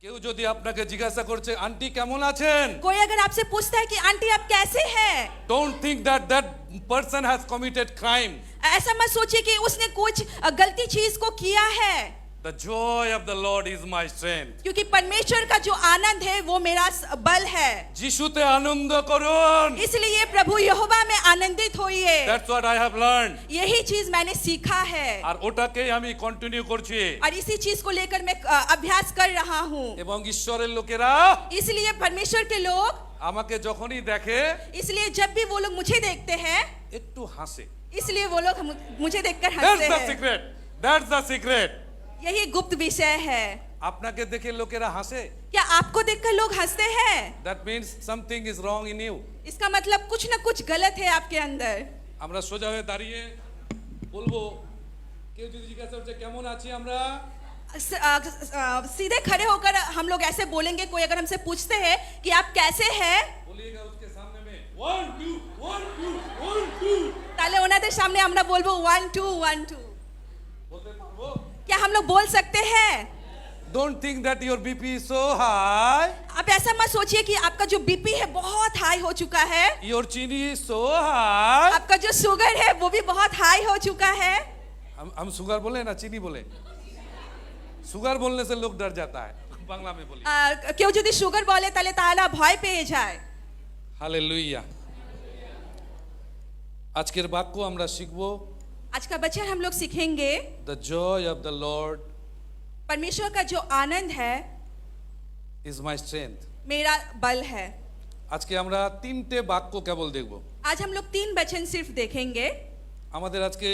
কেউ যদি আপনাকে জিজ্ঞাসা করছে আন্টি কেমন আছেন, कोई अगर आपसे पूछता है कि आंटी आप कैसे हैं, don't think that that person has committed crime. ऐसा मत सोचिए कि उसने कुछ गलती चीज को किया है, the Joy of the Lord is my strength. क्योंकि परमेश्वर का जो आनंद है वो मेरा बल है। যিশুতে আনন্দ করুন। इसलिए प्रभु यहोवा में आनंदित होइए। That's what I have learned. यही चीज मैंने सीखा है আর ওটাকেই আমি কন্টিনিউ করছি। और इसी चीज को लेकर मैं अभ्यास कर रहा हूँ। এবং ঈশ্বরের লোকেরা इसलिए परमेश्वर के लोग, আমাকে যখনই দেখে इसलिए जब भी वो लोग मुझे देखते हैं, একটু হাসে। इसलिए वो लोग मुझे देखकर दैट्स हंसते द हैं। Secret, that's the secret. यही गुप्त विषय है। আপনাকে দেখে লোকেরা হাসে, क्या आपको देखकर लोग हंसते हैं? That means something is wrong in you. इसका मतलब कुछ ना कुछ गलत है आपके अंदर। আমরা সোজা হয়ে দাঁড়িয়ে বলবো, কেউ যদি জিজ্ঞাসা করছে কেমন আছি আমরা, सीधे खड़े होकर हम लोग ऐसे बोलेंगे। कोई अगर हमसे पूछते हैं कि आप कैसे हैं, বলিয়েগা उसके सामने में 1 2 1 2 1 2 ताले ओनाদের सामने আমরা বলবো 1 2 1 2। বলতে পারবো? क्या हम लोग बोल सकते हैं? Don't think that your BP is so high, आप ऐसा मत सोचिए कि आपका जो बीपी है बहुत हाई हो चुका है, योर चीनी इज सो हाई। आपका जो शुगर है वो भी बहुत हाई हो चुका है। हम शुगर बोले ना चीनी बोले? शुगर बोलने से लोग डर जाता है, बांग्ला में बोलिए। কেউ যদি সুগার বলে তাহলে তাহলে ভয় পেয়ে যায়। हालेलुया। আজকের বাক্য আমরা শিখবো, आज का वचन हम लोग सीखेंगे, the Joy of the Lord परमेश्वर का जो आनंद है इज माय स्ट्रेंथ। मेरा बल है। আজকে আমরা তিনটে বাক্য কেবল দেখব। आज हम लोग 3 वचन सिर्फ देखेंगे। আমাদের আজকে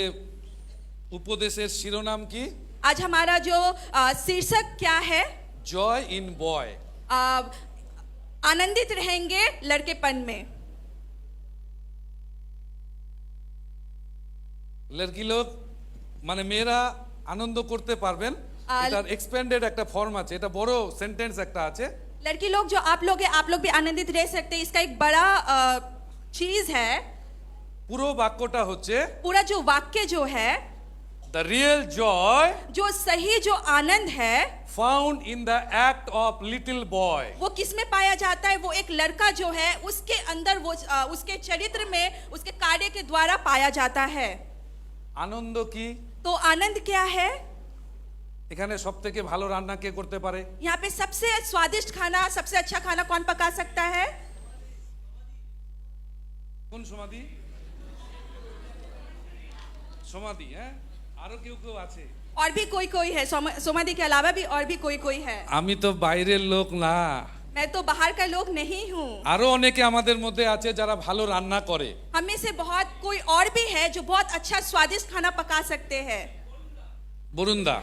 উপদেশের শিরোনাম কি? आज हमारा जो शीर्षक क्या है? Joy in boy. आनंदित रहेंगे लड़केपन में। লড়কি লোক মানে মেয়েরা আনন্দ করতে পারবেন, এটার এক্সপেন্ডেড একটা ফর্ম আছে, এটা বড় সেন্টেন্স একটা আছে। लड़की लोग जो आप लोग हैं, आप लोग भी आनंदित रह सकते हैं। इसका एक बड़ा चीज है। পুরো বাক্যটা হচ্ছে पूरा जो वाक्य जो है, द रियल जॉय जो सही जो आनंद है found in the act of little boy. वो किस में पाया जाता है? वो एक लड़का जो है उसके अंदर, वो उसके चरित्र में, उसके कार्य के द्वारा पाया जाता है। আনন্দ কি? तो आनंद क्या है? এখানে সবথেকে ভালো রান্না কে করতে পারে? यहाँ पे सबसे स्वादिष्ट खाना, सबसे अच्छा खाना कौन पका सकता है? কোন সমাধি? সমাধি, হ্যাঁ? আরো কেউ কেউ আছে? और भी कोई कोई है। सोमादि के अलावा भी और भी कोई कोई है। আমি তো বাইরের লোক না, मैं तो बाहर का लोग नहीं हूँ। আরো অনেকে আমাদের মধ্যে আছে যারা ভালো রান্না করে। हम में से बहुत कोई और भी है जो बहुत अच्छा स्वादिष्ट खाना पका सकते हैं। বরুণদা,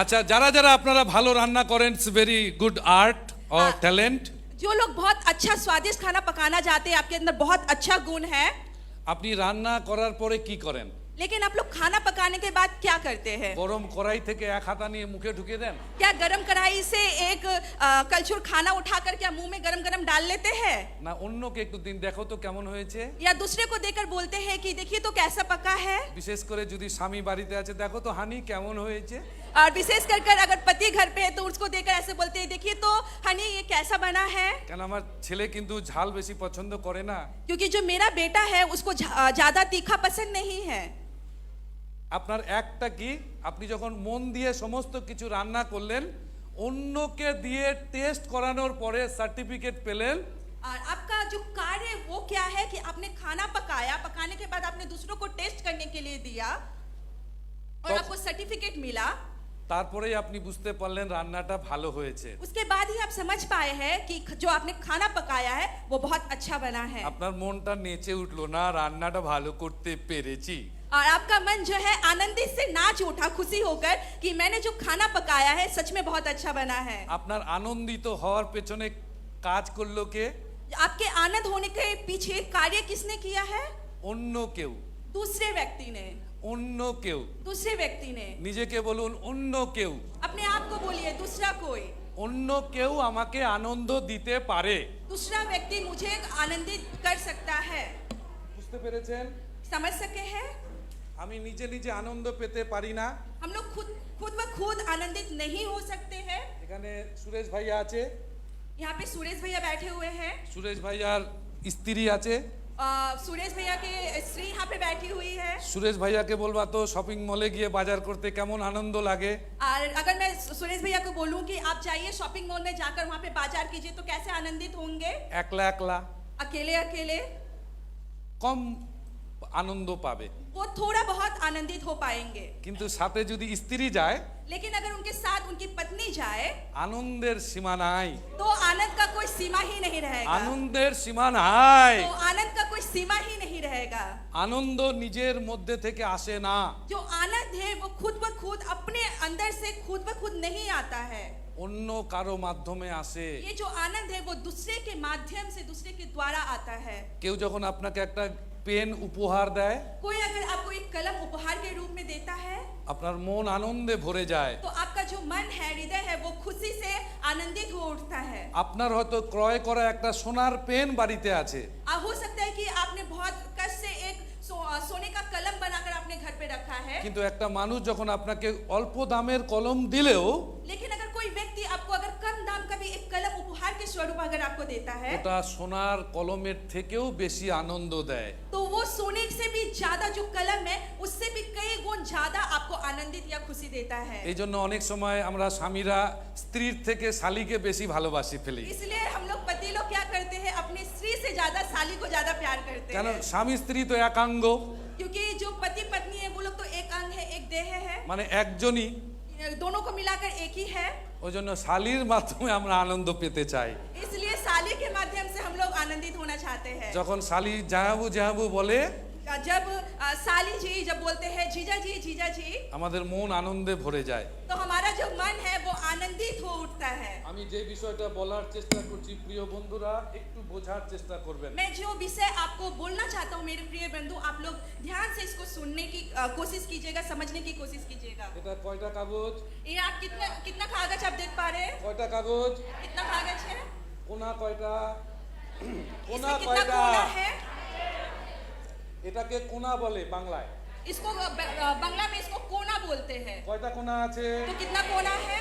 আচ্ছা যারা যারা আপনারা ভালো রান্না করেন, it's very good art or talent. जो लोग बहुत अच्छा स्वादिष्ट खाना पकाना चाहते हैं, आपके अंदर बहुत अच्छा गुण है। আপনি রান্না করার পরে কি করেন? लेकिन आप लोग खाना पकाने के बाद क्या करते हैं? গরম কড়াই থেকে এক হাতা নিয়ে মুখে ঢুকিয়ে দেন? क्या गरम कढ़ाई से एक कलछुल खाना उठाकर क्या मुंह में गरम गरम डाल लेते हैं? না অন্যকে একটু দিন দেখো তো কেমন হয়েছে। या दूसरे को देकर बोलते हैं कि देखिए तो कैसा पका है? বিশেষ করে যদি স্বামী বাড়িতে আছে, দেখো তো হানি কেমন হয়েছে। और विशेष कर अगर पति घर पे है तो उसको देखकर ऐसे बोलते हैं देखिए तो हनी ये कैसा बना है? কেন আমার ছেলে কিন্তু ঝাল বেশি পছন্দ করে না। क्योंकि जो मेरा बेटा है उसको ज्यादा तीखा पसंद नहीं है। আপনার একটা কি, আপনি যখন মন দিয়ে সমস্ত কিছু রান্না করলেন, অন্যকে দিয়ে টেস্ট করানোর পরে সার্টিফিকেট পেলেন। और आपका जो कार्य वो क्या है कि आपने खाना पकाया, पकाने के बाद आपने दूसरों को टेस्ट करने के लिए दिया और तो आपको सर्टिफिकेट मिला। তারপরেই আপনি বুঝতে পারলেন রান্নাটা ভালো হয়েছে। उसके बाद ही आप समझ पाए हैं कि जो आपने खाना पकाया है वो बहुत अच्छा बना है। আপনার মনটা নেচে উঠলো না, রান্নাটা ভালো করতে পেরেছি। और आपका मन जो है आनंदित से नाच उठा, खुशी होकर कि मैंने जो खाना पकाया है सच में बहुत अच्छा बना है। আপনার আনন্দিত হওয়ার পেছনে কাজ করলো কে? आपके आनंद होने के पीछे कार्य किसने किया है? অন্য কেউ। दूसरे व्यक्ति ने। অন্য কেউ। दूसरे व्यक्ति ने। নিজেকে বলুন অন্য কেউ। अपने आप को बोलिए दूसरा कोई। অন্য কেউ আমাকে আনন্দ দিতে পারে। दूसरा व्यक्ति मुझे आनंदित कर सकता है। বুঝতে পেরেছেন? समझ सके हैं? আমি নিজে নিজে আনন্দ পেতে পারি না। हम लोग खुद ब खुद आनंदित नहीं हो सकते हैं। এখানে সুরেশ ভাইয়া আছে, यहाँ पे सुरेश भैया बैठे हुए हैं। সুরেশ ভাইয়ার স্ত্রী আছে, सुरेश भैया के स्त्री यहाँ पे बैठी हुई है। সুরেশ ভাইয়াকে বলবা তো শপিং মলে গিয়ে বাজার করতে কেমন আনন্দ লাগে। और अगर मैं सुरेश भैया को बोलूं कि आप जाइए शॉपिंग मॉल में जाकर वहाँ पे बाजार कीजिए तो कैसे आनंदित होंगे? একলা একলা अकेले अकेले কম আনন্দ পাবে, वो थोड़ा बहुत आनंदित हो पाएंगे। কিন্তু সাথে যদি স্ত্রী যায় लेकिन अगर उनके साथ उनकी पत्नी जाए আনন্দের সীমা নাই, तो आनंद का कोई सीमा ही नहीं रहेगा। আনন্দের সীমা নাই। तो आनंद का कोई सीमा ही नहीं रहेगा। আনন্দ নিজের মধ্যে থেকে আসে না, जो आनंद है वो खुद ब खुद अपने अंदर से खुद ब खुद नहीं आता है। অন্য কারো মাধ্যমে আসে। ये जो आनंद है वो दूसरे के माध्यम से दूसरे के द्वारा आता है। কেউ যখন আপনাকে একটা পেন উপহার দেয়, कोई अगर आपको एक कलम उपहार के रूप में देता है আপনার মন আনন্দে ভরে যায়। तो आपका जो मन है, हृदय है, वो खुशी से आनंदित हो उठता है। আপনার হয়তো ক্রয় করা একটা সোনার পেন বাড়িতে আছে, हो सकता है कि आपने बहुत कष्ट से एक सोने का कलम बनाकर अपने घर पे रखा है। কিন্তু একটা মানুষ যখন আপনাকে অল্প দামের কলম দিলেও लेकिन अगर कोई व्यक्ति आपको अगर कम दाम का भी एक कलम उपहार के स्वरूप अगर आपको देता है ওটা সোনার কলমের থেকেও বেশি আনন্দ দেয়। तो वो सोने से भी ज्यादा जो कलम है उससे भी कई गुण ज्यादा आपको आनंदित या खुशी देता है। এই জন্য অনেক সময় আমরা স্বামীরা স্ত্রীর থেকে শালীকে বেশি ভালোবাসি ফেলি। इसलिए हम लोग पति लोग क्या करते हैं, अपनी स्त्री से ज्यादा साली को ज्यादा प्यार करते কেন? हैं। স্বামী স্ত্রী তো একাঙ্গ, क्योंकि जो पति पत्नी है वो लोग तो एक अंग है, एक देह है, মানে একজনই। दोनों को मिलाकर एक ही है। ওই জন্য শালীর মাধ্যমে আমরা আনন্দ পেতে চাই। इसलिए साली के माध्यम से हम लोग आनंदित होना चाहते हैं। যখন শালী জাহাবু জাহাবু বলে जब साली जी जब बोलते हैं जीजा जी আমাদের মন আনন্দে ভরে যায়। तो हमारा जो मन है वो आनंदित हो उठता है। আমি যে বিষয়টা বলার চেষ্টা করছি প্রিয় বন্ধুরা একটু বোঝার চেষ্টা করবেন। मैं जो विषय आपको बोलना चाहता हूँ मेरे प्रिय बंधु, आप लोग ध्यान से इसको सुनने की कोशिश कीजिएगा, समझने की कोशिश कीजिएगा। এটা কয়টা কাগজ? ये आप कितना कितना कागज आप देख पा रहे हैं? কয়টা কাগজ? कितना कागज है? কোনা কয়টা? কোনা इसमें कितना কয়টা? कोना है? এটাকে কোনা বলে বাংলায়। इसको बांग्ला में इसको कोना बोलते हैं। কয়টা কোনা আছে? तो कितना कोना है?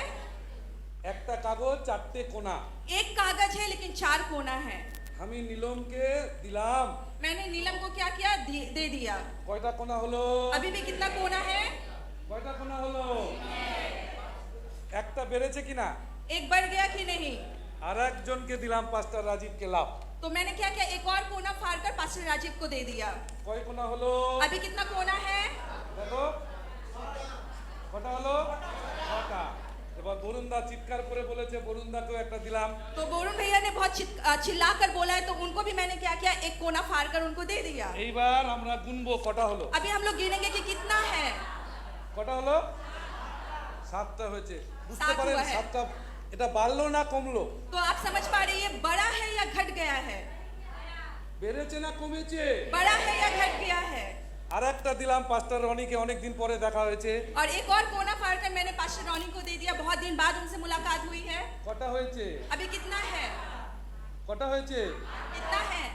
একটা কাগজ চারটে কোনা। एक कागज है लेकिन 4 कोना है। আমি নীলমকে দিলাম। मैंने नीलम को क्या किया, दे दिया। কয়টা কোনা হলো? अभी भी कितना कोना है? কয়টা কোনা হলো? একটা বেড়েছে কিনা? एक बढ़ गया कि नहीं? আর একজনকে দিলাম পাঁচটা রাজীবকে লাভ। तो मैंने क्या किया, एक और कोना फाड़कर पास्टर राजीव को दे दिया। কয় কোনা হলো? अभी कितना कोना है? দেখো কটা হলো? ছটা। এবার বরুণদা চিৎকার করে বলেছে বরুণদাকেও একটা দিলাম। तो वरुण भैया ने बहुत चिल्लाकर बोला है, तो उनको भी मैंने क्या किया, एक कोना फाड़कर उनको दे दिया। এইবার আমরা গুনবো কটা হলো। अभी हम लोग गिनेंगे कि कितना है। কটা হলো? সাতটা হয়েছে। বুঝতে सात পারেন हुआ है। সাতটা এটা বাড়লো না কমলো? तो आप समझ पा रहे हैं ये बड़ा है या घट गया है? বেড়েছে না কমেছে? बड़ा है या घट गया है? আর একটা দিলাম পাস্টার রনিকে, অনেকদিন পরে দেখা হয়েছে। और एक और कोना फाड़कर मैंने पास्टर रॉनी को दे दिया, बहुत दिन बाद उनसे मुलाकात हुई है। কটা হয়েছে? अभी कितना है? কটা হয়েছে? कितना है?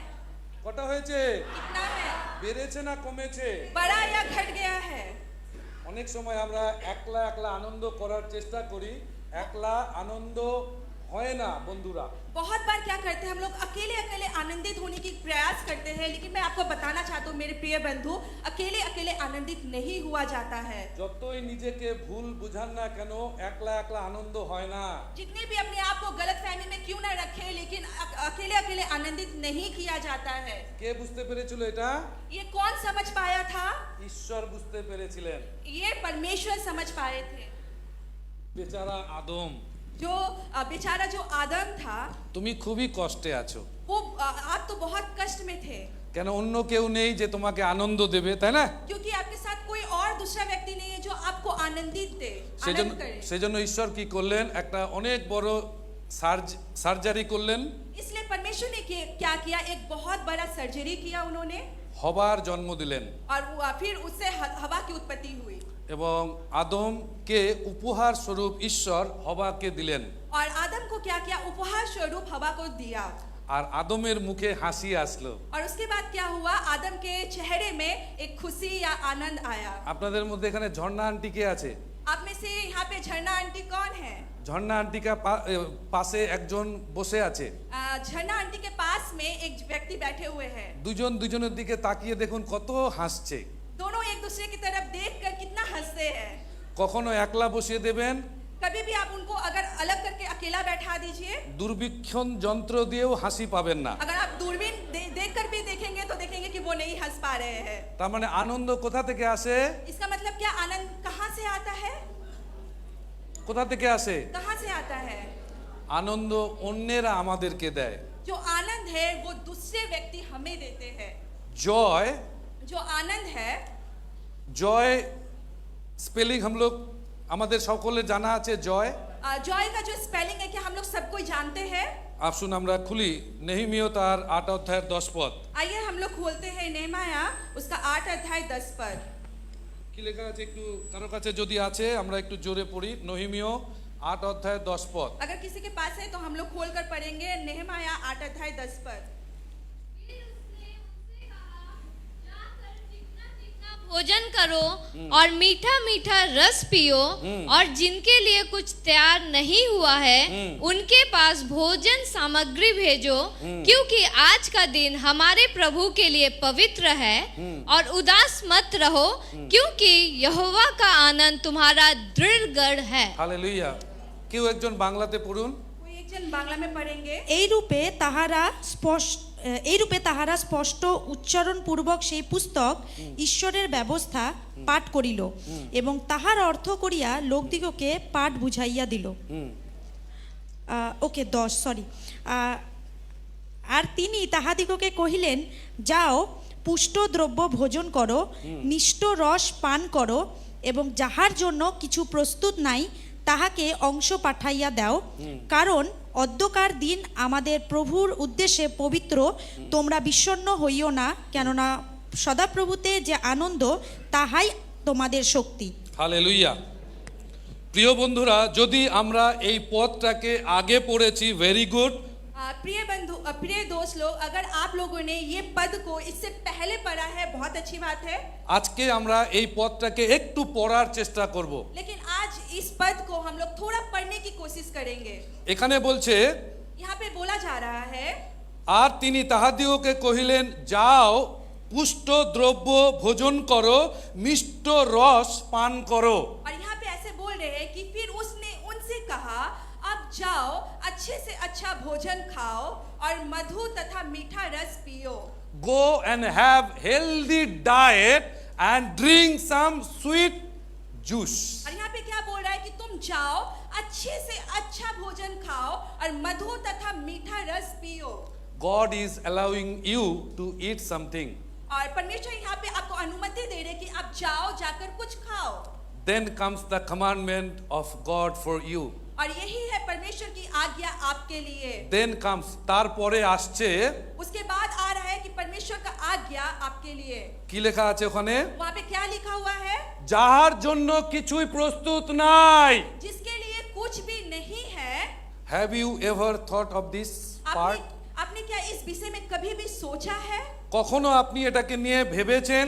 কটা হয়েছে? कितना है? বেড়েছে না কমেছে? बड़ा या घट गया है? অনেক সময় আমরা একলা একলা আনন্দ করার চেষ্টা করি, একলা আনন্দ হয় না বন্ধুরা। बहुत बार क्या करते हैं हम लोग, अकेले अकेले आनंदित होने की प्रयास करते हैं, लेकिन मैं आपको बताना चाहता हूँ मेरे प्रिय बंधु, अकेले अकेले आनंदित नहीं हुआ जाता है। যতই নিজেকে ভুল বুঝান না কেন একলা একলা আনন্দ হয় না। जितने भी अपने आप को गलत फहमी में क्यों ना रखे, लेकिन अकेले अकेले आनंदित नहीं किया जाता है। কে বুঝতে পেরেছিল এটা? ये कौन समझ पाया था? ঈশ্বর বুঝতে পেরেছিলেন। ये परमेश्वर समझ पाए थे। বেচারা আদম, जो बेचारा जो आदम था, তুমি খুবই কষ্টে আছো। वो आप तो बहुत कष्ट में थे, কেন? অন্য কেউ নেই যে তোমাকে আনন্দ দেবে, তাই না? क्योंकि आपके साथ कोई और दूसरा व्यक्ति नहीं है जो आपको आनंदित दे, সেজন্য आनंद करे। সেজন্য ঈশ্বর কি করলেন? একটা অনেক বড় সার্জারি করলেন। इसलिए परमेश्वर ने क्या किया, एक बहुत बड़ा सर्जरी किया उन्होंने, হবার জন্ম দিলেন और फिर उससे हवा की उत्पत्ति हुई। এবং আদমকে উপহার স্বরূপ ঈশ্বর হবাকে দিলেন। और आदम को क्या किया, उपहार स्वरूप हवा को दिया। আর আদমের মুখে হাসি আসলো। और उसके बाद क्या हुआ, आदम के चेहरे में एक खुशी या आनंद आया। আপনাদের মধ্যে এখানে ঝর্ণা আন্টি কে আছে? आप में से यहाँ पे झरना आंटी कौन है? ঝর্ণা আন্টিকা পাশে একজন বসে আছে। झरना आंटी के पास में एक व्यक्ति बैठे हुए हैं। দুজন দুজনের দিকে তাকিয়ে দেখুন কত হাসছে। दोनों एक दूसरे की तरफ देखकर कितना हंसते हैं। কখনো একলা বসিয়ে দেবেন, कभी भी आप उनको अगर अलग करके अकेला बैठा दीजिए, দূরবীক্ষণ যন্ত্র দিয়েও হাসি পাবেন না। अगर आप दूरबीन देखकर भी देखेंगे तो देखेंगे कि वो नहीं हंस पा रहे हैं। তার মানে আনন্দ কোথা থেকে আসে? इसका मतलब क्या, आनंद कहाँ से आता है? কোথা থেকে আসে? कहाँ से आता है? আনন্দ অন্যেরা আমাদেরকে দেয়। जो आनंद है वो दूसरे व्यक्ति हमें देते हैं। জয়, जो आनंद है, জয় স্পেলিং हम लोग আমাদের সকলের জানা আছে জয়। जॉय का जो स्पेलिंग है क्या हम लोग सब कोई जानते हैं? আসুন আমরা খুলি নেহেমিয়া তার 8 অধ্যায়ের 10 পদ। आइए हम लोग खोलते हैं नेहमाया उसका 8 अध्याय 10 पद। কি লেখা আছে একটু কারো কাছে যদি আছে আমরা একটু জোরে পড়ি। নেহেমিয়া 8 অধ্যায়ের 10 পদ। अगर किसी के पास है तो हम लोग खोल कर पढ़ेंगे नेहमाया 8 अध्याय 10 पद। भोजन करो और मीठा मीठा रस पियो, और जिनके लिए कुछ तैयार नहीं हुआ है उनके पास भोजन सामग्री भेजो, क्योंकि आज का दिन हमारे प्रभु के लिए पवित्र है। और उदास मत रहो, क्योंकि यहोवा का आनंद तुम्हारा दृढ़ गढ़ है। हालेलुया। কেউ একজন বাংলাতে পড়ুন। कोई एक जन बांग्ला में पढ़ेंगे। এই রূপে তাহারা স্পষ্ট উচ্চারণ পূর্বক সেই পুস্তক ঈশ্বরের ব্যবস্থা পাঠ করিল এবং তাহার অর্থ করিয়া লোকদিগকে পাঠ বুঝাইয়া দিল। ওকে 10 সরি। আর তিনি তাহাদিগকে কহিলেন, যাও পুষ্ট দ্রব্য ভোজন করো, মিষ্ট রস পান করো, এবং যাহার জন্য কিছু প্রস্তুত নাই তাহাকে অংশ পাঠাইয়া দাও, কারণ অদ্যকার দিন আমাদের প্রভুর উদ্দেশ্যে পবিত্র। তোমরা বিষণ্ণ হইও না, কেননা সদাপ্রভুতে যে আনন্দ তাহাই তোমাদের শক্তি। হালেলুয়া। প্রিয় বন্ধুরা, যদি আমরা এই পদটাকে আগে পড়েছি ভেরি গুড। प्रिय दोस्त लोग, अगर आप लोगों ने ये पद को इससे पहले पढ़ा है बहुत अच्छी बात है। আজকে আমরা এই পদটাকে একটু পড়ার চেষ্টা করব। लेकिन आज इस पद को हम लोग थोड़ा पढ़ने की कोशिश करेंगे। এখানে বলছে, यहाँ पे बोला जा रहा है, আর তিনি তাহাদিগকে কহিলেন, যাও পুষ্ট দ্রব্য ভোজন করো, মিষ্ট রস পান করো। और यहाँ पे ऐसे बोल रहे हैं कि फिर उसने उनसे कहा, अब जाओ अच्छे से अच्छा भोजन खाओ और मधु तथा मीठा रस पियो। Go and have healthy diet and drink some sweet juice. और यहाँ पे क्या बोल रहा है कि तुम जाओ अच्छे से अच्छा भोजन खाओ और मधु तथा मीठा रस पियो। God is allowing you to eat something. और परमेश्वर यहाँ पे आपको अनुमति दे रहे कि आप जाओ जाकर कुछ खाओ। Then comes the commandment of God for you. और यही है परमेश्वर की आज्ञा आपके लिए। Then comes তারপরে আসছে, उसके बाद आ रहा है कि परमेश्वर का आज्ञा आपके लिए। কি লেখা আছে ওখানে? वहाँ पे क्या लिखा हुआ है? যাহার জন্য কিছুই প্রস্তুত নাই। जिसके लिए कुछ भी नहीं है। Have you ever thought of this part? आपने क्या इस विषय में कभी भी सोचा है? কখনো আপনি এটাকে নিয়ে ভেবেছেন?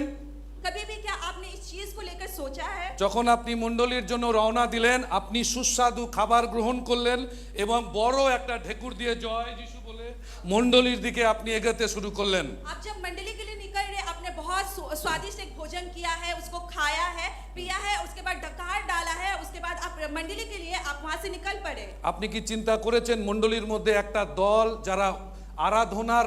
कभी भी क्या आपने इस चीज को लेकर सोचा है? যখন আপনি মণ্ডলীর জন্য রওনা দিলেন, আপনি সুস্বাদু খাবার গ্রহণ করলেন এবং বড় একটা ঢেকুর দিয়ে জয় যিশু বলে মণ্ডলীর দিকে আপনি এগোতে শুরু করলেন। आप जब मंडली के लिए निकल रहे, आपने बहुत स्वादिष्ट एक भोजन किया है, उसको खाया है, पिया है, उसके बाद डकार डाला है, उसके बाद आप मंडली के लिए आप वहां से निकल पड़े। আপনি কি চিন্তা করেছেন মণ্ডলীর মধ্যে একটা দল যারা আরাধনার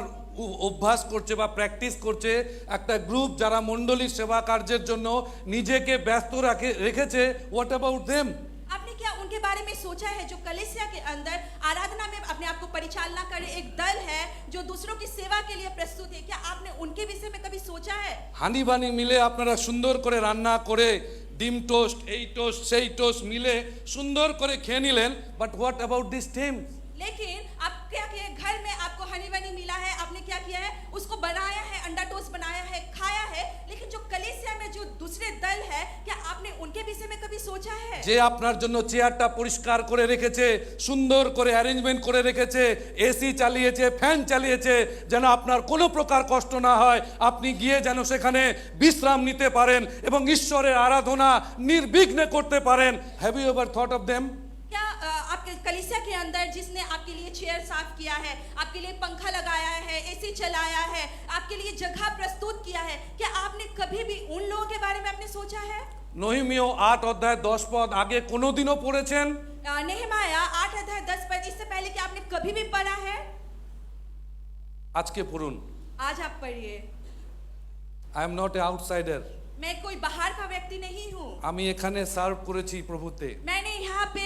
অভ্যাস করছে বা প্র্যাকটিস করছে, একটা গ্রুপ যারা মণ্ডলীর সেবা কার্যের জন্য নিজেকে ব্যস্ত রেখেছে? What about them? आपने क्या उनके बारे में सोचा है जो कलीसिया के अंदर आराधना में अपने आप को परिचालना करे एक दल है जो दूसरों की सेवा के लिए प्रस्तुत है? क्या आपने उनके विषय में कभी सोचा है? হানি বানি মিলে আপনারা সুন্দর করে রান্না করে ডিম টোস্ট, এই টোস্ট সেই টোস্ট মিলে সুন্দর করে খেয়ে নিলেন, but what about this team? लेकिन आप क्या किए, घर में आपको हनी बनी मिला है, आपने क्या किया है, उसको बनाया है, अंडा टोस्ट बनाया है, खाया है, लेकिन जो कलीसिया में जो दूसरे दल है, क्या आपने उनके विषय में कभी सोचा? सोचा है যে আপনার জন্য চেয়ারটা পরিষ্কার করে রেখেছে, সুন্দর করে অ্যারেঞ্জমেন্ট করে রেখেছে, এসি চালিয়েছে, ফ্যান চালিয়েছে, যেন আপনার কোনো প্রকার কষ্ট না হয়, আপনি গিয়ে যেন সেখানে বিশ্রাম নিতে পারেন এবং ঈশ্বরের আরাধনা নির্বিঘ্নে করতে পারেন। Have you ever thought of them? क्या आपके कलीसिया के अंदर जिसने आपके लिए चेयर साफ किया है, आपके लिए पंखा लगाया है, एसी चलाया है, आपके लिए जगह प्रस्तुत किया है, क्या आपने कभी भी उन लोगों के बारे में आपने सोचा है? নহিমীয় 8 অধ্যায় 10 পদ আগে কোনোদিনও পড়েছেন? नेहमाया 8 अध्याय 10 पद, इससे पहले कि आपने कभी भी पढ़ा है? আজকে পড়ুন। आज आप पढ़िए। I am not a outsider. मैं कोई बाहर का व्यक्ति नहीं हूँ। আমি এখানে সার্ভ করেছি প্রভুতে। मैंने यहाँ पे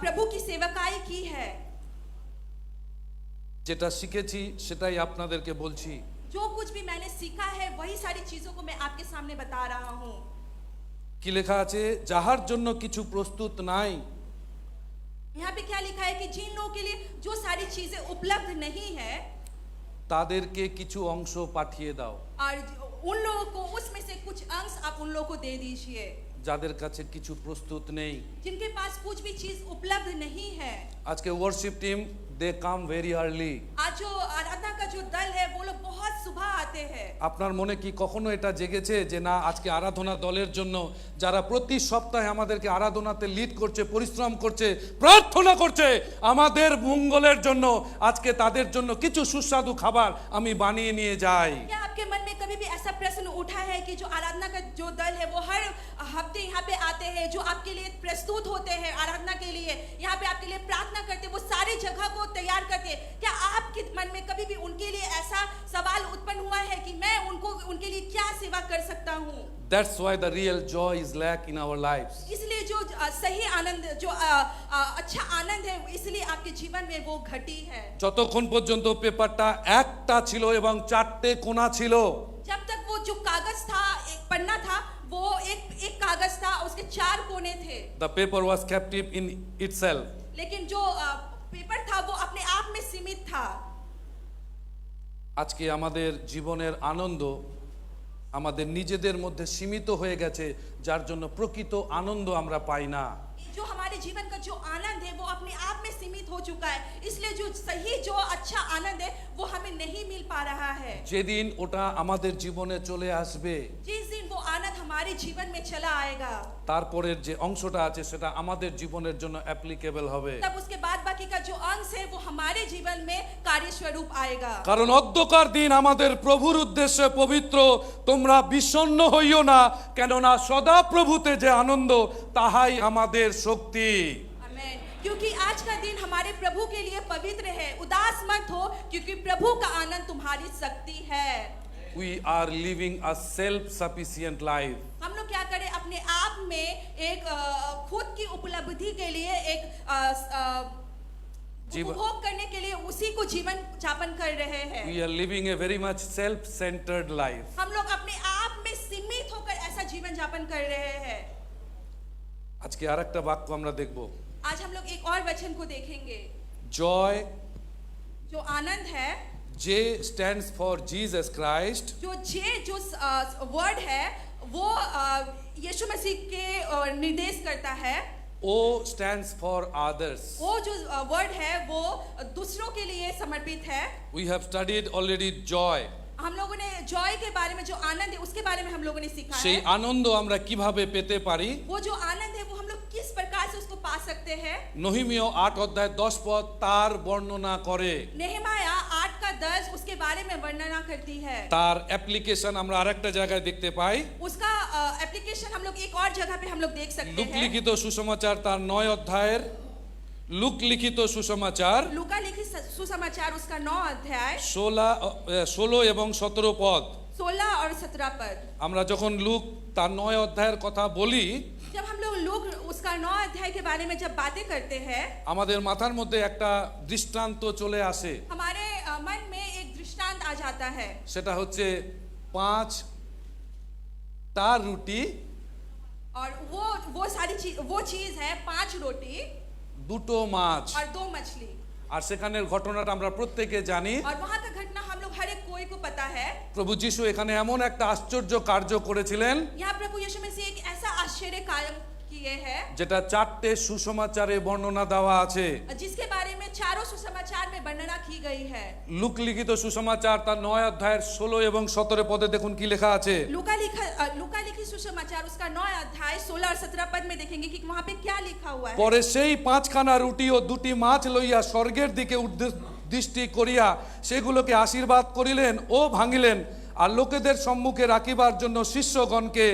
प्रभु की सेवकाई की है। যেটা শিখেছি সেটাই আপনাদেরকে বলছি। जो कुछ भी मैंने सीखा है वही सारी चीजों को मैं आपके सामने बता रहा हूँ। কি লেখা আছে? যাহার জন্য কিছু প্রস্তুত নাই यहाँ पे क्या लिखा है कि जिन लोगों के लिए जो सारी चीजें उपलब्ध नहीं है, তাদেরকে কিছু অংশ পাঠিয়ে দাও। और उन लोगों को उसमें से कुछ अंश आप उन लोगों को दे दीजिए। যাদের কাছে কিছু প্রস্তুত নেই। जिनके पास कुछ भी चीज उपलब्ध नहीं है। আজকে worship team they come very early. आज जो आराधना का जो दल है वो लोग बहुत सुबह आते हैं। আপনার মনে কি কখনো এটা জেগেছে যে না আজকে আরাধনা দলের জন্য যারা প্রতি সপ্তাহে আমাদেরকে আরাধনাতে লিড করছে, পরিশ্রম করছে, প্রার্থনা করছে আমাদের মঙ্গলের জন্য, আজকে তাদের জন্য কিছু সুস্বাদু খাবার আমি বানিয়ে নিয়ে যাই? क्या आपके मन में कभी भी ऐसा प्रश्न उठा है कि जो आराधना का जो दल है वो हर हफ्ते यहाँ पे आते हैं, जो आपके लिए प्रस्तुत होते हैं आराधना के लिए, यहाँ पे आपके लिए प्रार्थना करते हैं, वो सारी जगह को तैयार करते हैं? क्या आपके मन में कभी भी उनके लिए ऐसा सवाल उत्पन्न हुआ है कि मैं उनको उनके लिए क्या सेवा कर सकता हूँ? That's why the real joy is lack in our lives. इसलिए जो सही आनंद, जो अच्छा आनंद है, इसलिए आपके जीवन में वो घटी है। যতক্ষণ পর্যন্ত পেপারটা একটা ছিল এবং 4টে কোণা ছিল, जब तक वो जो कागज था, एक पन्ना था, वो एक कागज था, उसके 4 कोने थे। the paper was captive in itself. लेकिन जो पेपर था वो अपने आप में सीमित था। আজকে আমাদের জীবনের আনন্দ আমাদের নিজেদের মধ্যে সীমিত হয়ে গেছে, যার জন্য প্রকৃত আনন্দ আমরা পাই না। जो हमारे जीवन का जो आनंद है वो अपने आप में सीमित हो चुका है, इसलिए जो सही जो अच्छा आनंद है वो हमें नहीं मिल पा रहा है। যেদিন ওটা আমাদের জীবনে চলে আসবে, जिस दिन वो आनंद हमारे जीवन में चला आएगा, তারপরের যে অংশটা আছে সেটা আমাদের জীবনের জন্য অ্যাপ্লিকেবল হবে। तब उसके बाद बाकी का जो अंश है वो हमारे जीवन में कार्य स्वरूप आएगा। কারণ অধ্যকার দিন আমাদের প্রভুর উদ্দেশ্যে পবিত্র, তোমরা বিষণ্ণ হইও না, কেননা সদা প্রভুতে যে আনন্দ তাহাই আমাদের শক্তি। आमीन। क्योंकि आज का दिन हमारे प्रभु के लिए पवित्र है, उदास मत हो, क्योंकि प्रभु का आनंद तुम्हारी शक्ति है। We are living a self-sufficient life. हम लोग क्या करें, अपने आप में एक खुद की उपलब्धि के लिए एक जीवन- उपभोग करने के लिए उसी को जीवन यापन कर रहे हैं। We are living a very much self-centered life. हम लोग अपने आप में सीमित होकर ऐसा जीवन यापन कर रहे हैं। আজকে আরেকটা বাক্য আমরা দেখব। आज हम लोग एक और वचन को देखेंगे। জয়, जो आनंद है, যে stands for Jesus Christ, जो वर्ड है वो यीशु मसीह के निर्देश करता है। O stands for others. वो जो वर्ड है वो दूसरों के लिए समर्पित है। We have studied already joy. हम लोगों ने जॉय के बारे में, जो आनंद है उसके बारे में हम लोगों ने सीखा সেই है। আনন্দ আমরা কিভাবে পেতে পারি? वो जो आनंद है वो हम लोग किस प्रकार से उसको पा सकते हैं? নহিমীয় 8 অধ্যায় 10 পদ তার বর্ণনা করে। नेहमाया 8 का 10 उसके बारे में वर्णना करती है। তার অ্যাপ্লিকেশন আমরা আরেকটা জায়গায় দেখতে পাই। उसका एप्लीकेशन हम लोग एक और जगह पे हम लोग देख सकते লুক हैं। লিখিত সুসমাচার তার 9 অধ্যায়ের লুক লিখিত সুসমাচার लूका लिखित सुसमाचार उसका 9 अध्याय 16 এবং 17 পদ। 16 और 17 पद। আমরা যখন লুক তার 9 অধ্যায়ের কথা বলি, जब हम लोग उसका 9 अध्याय के बारे में जब बातें करते हैं, আমাদের মাথার মধ্যে একটা দৃষ্টান্ত চলে আসে। हमारे मन में एक दृष्टांत आ जाता है। সেটা হচ্ছে 5টা রুটি, और वो सारी चीज, वो चीज है 5 रोटी 2টো মাছ। और 2 मछली। আর সেখানের ঘটনাটা আমরা প্রত্যেকে জানি। और वहां का घटना हम लोग हर एक कोई को पता है। প্রভু যিশু এখানে এমন একটা আশ্চর্য কার্য করেছিলেন, यहाँ प्रभु यीशु मसीह एक ऐसा आश्चर्य कार्य किए हैं, যেটা 4টে সুসমাচারে বর্ণনা দেওয়া আছে। जिसके बारे में चारों सुसमाचार में वर्णना की गई है। লুক লিখিত সুসমাচার তার 9 অধ্যায়ের 16 এবং 17 পদে দেখুন কি লেখা আছে। लूका लिखी सुसमाचार उसका 9 अध्याय 16 और 17 पद में देखेंगे कि वहां पे क्या लिखा हुआ है। পরে সেই 5খানা রুটি ও 2টি মাছ লইয়া স্বর্গের দিকে দৃষ্টি করিয়া সেগুলোকে আশীর্বাদ করিলেন ও ভাঙিলেন আর লোকেদের সম্মুখে রাখিবার জন্য শিষ্যগণকে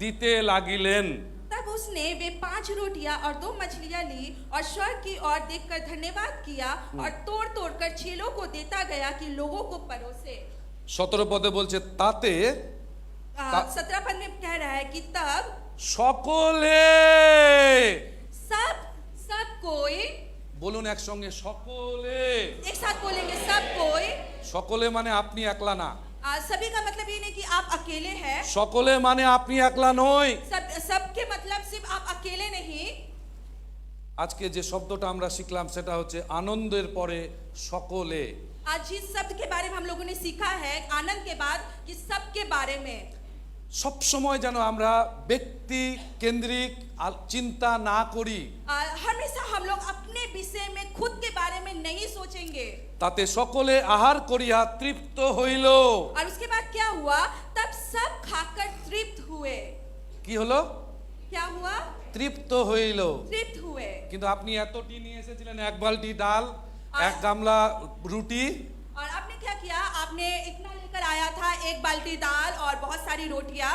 দিতে লাগিলেন। तब उसने वे 5 रोटियां और 2 मछलियां ली और स्वर्ग की ओर देखकर धन्यवाद किया और तोड़ तोड़ कर चेलों को देता गया कि लोगों को परोसे। 17 পদে বলছে তাতে 17 पद में कह रहा है कि तब সকলে, सब कोई, বলুন একসঙ্গে সকলে। एक साथ बोलेंगे सब कोई। সকলে মানে আপনি একলা না, सभी का मतलब ये नहीं कि आप अकेले हैं। সকলে মানে আপনি একলা নই। सबके मतलब सिर्फ आप अकेले नहीं। আজকে যে শব্দটা আমরা শিখলাম সেটা হচ্ছে আনন্দের পরে সকলে। आज जिस शब्द के बारे में हम लोगों ने सीखा है आनंद के बाद कि सबके बारे में, সব সময় যেন আমরা ব্যক্তি কেন্দ্রিক চিন্তা না করি। हमेशा हम लोग अपने विषय में खुद के बारे में नहीं सोचेंगे। তাতে সকলে আহার করিয়া তৃপ্ত হইল। और उसके बाद क्या हुआ? तब सब खाकर तृप्त हुए। কি হলো? क्या हुआ? তৃপ্ত হইল। तृप्त हुए। কিন্তু আপনি এতটি নিয়ে এসেছিলেন, 1 বালতি ডাল, 1 গামলা রুটি, और आपने क्या किया? आपने इतना लेकर आया था, 1 बाल्टी दाल और बहुत सारी रोटियां।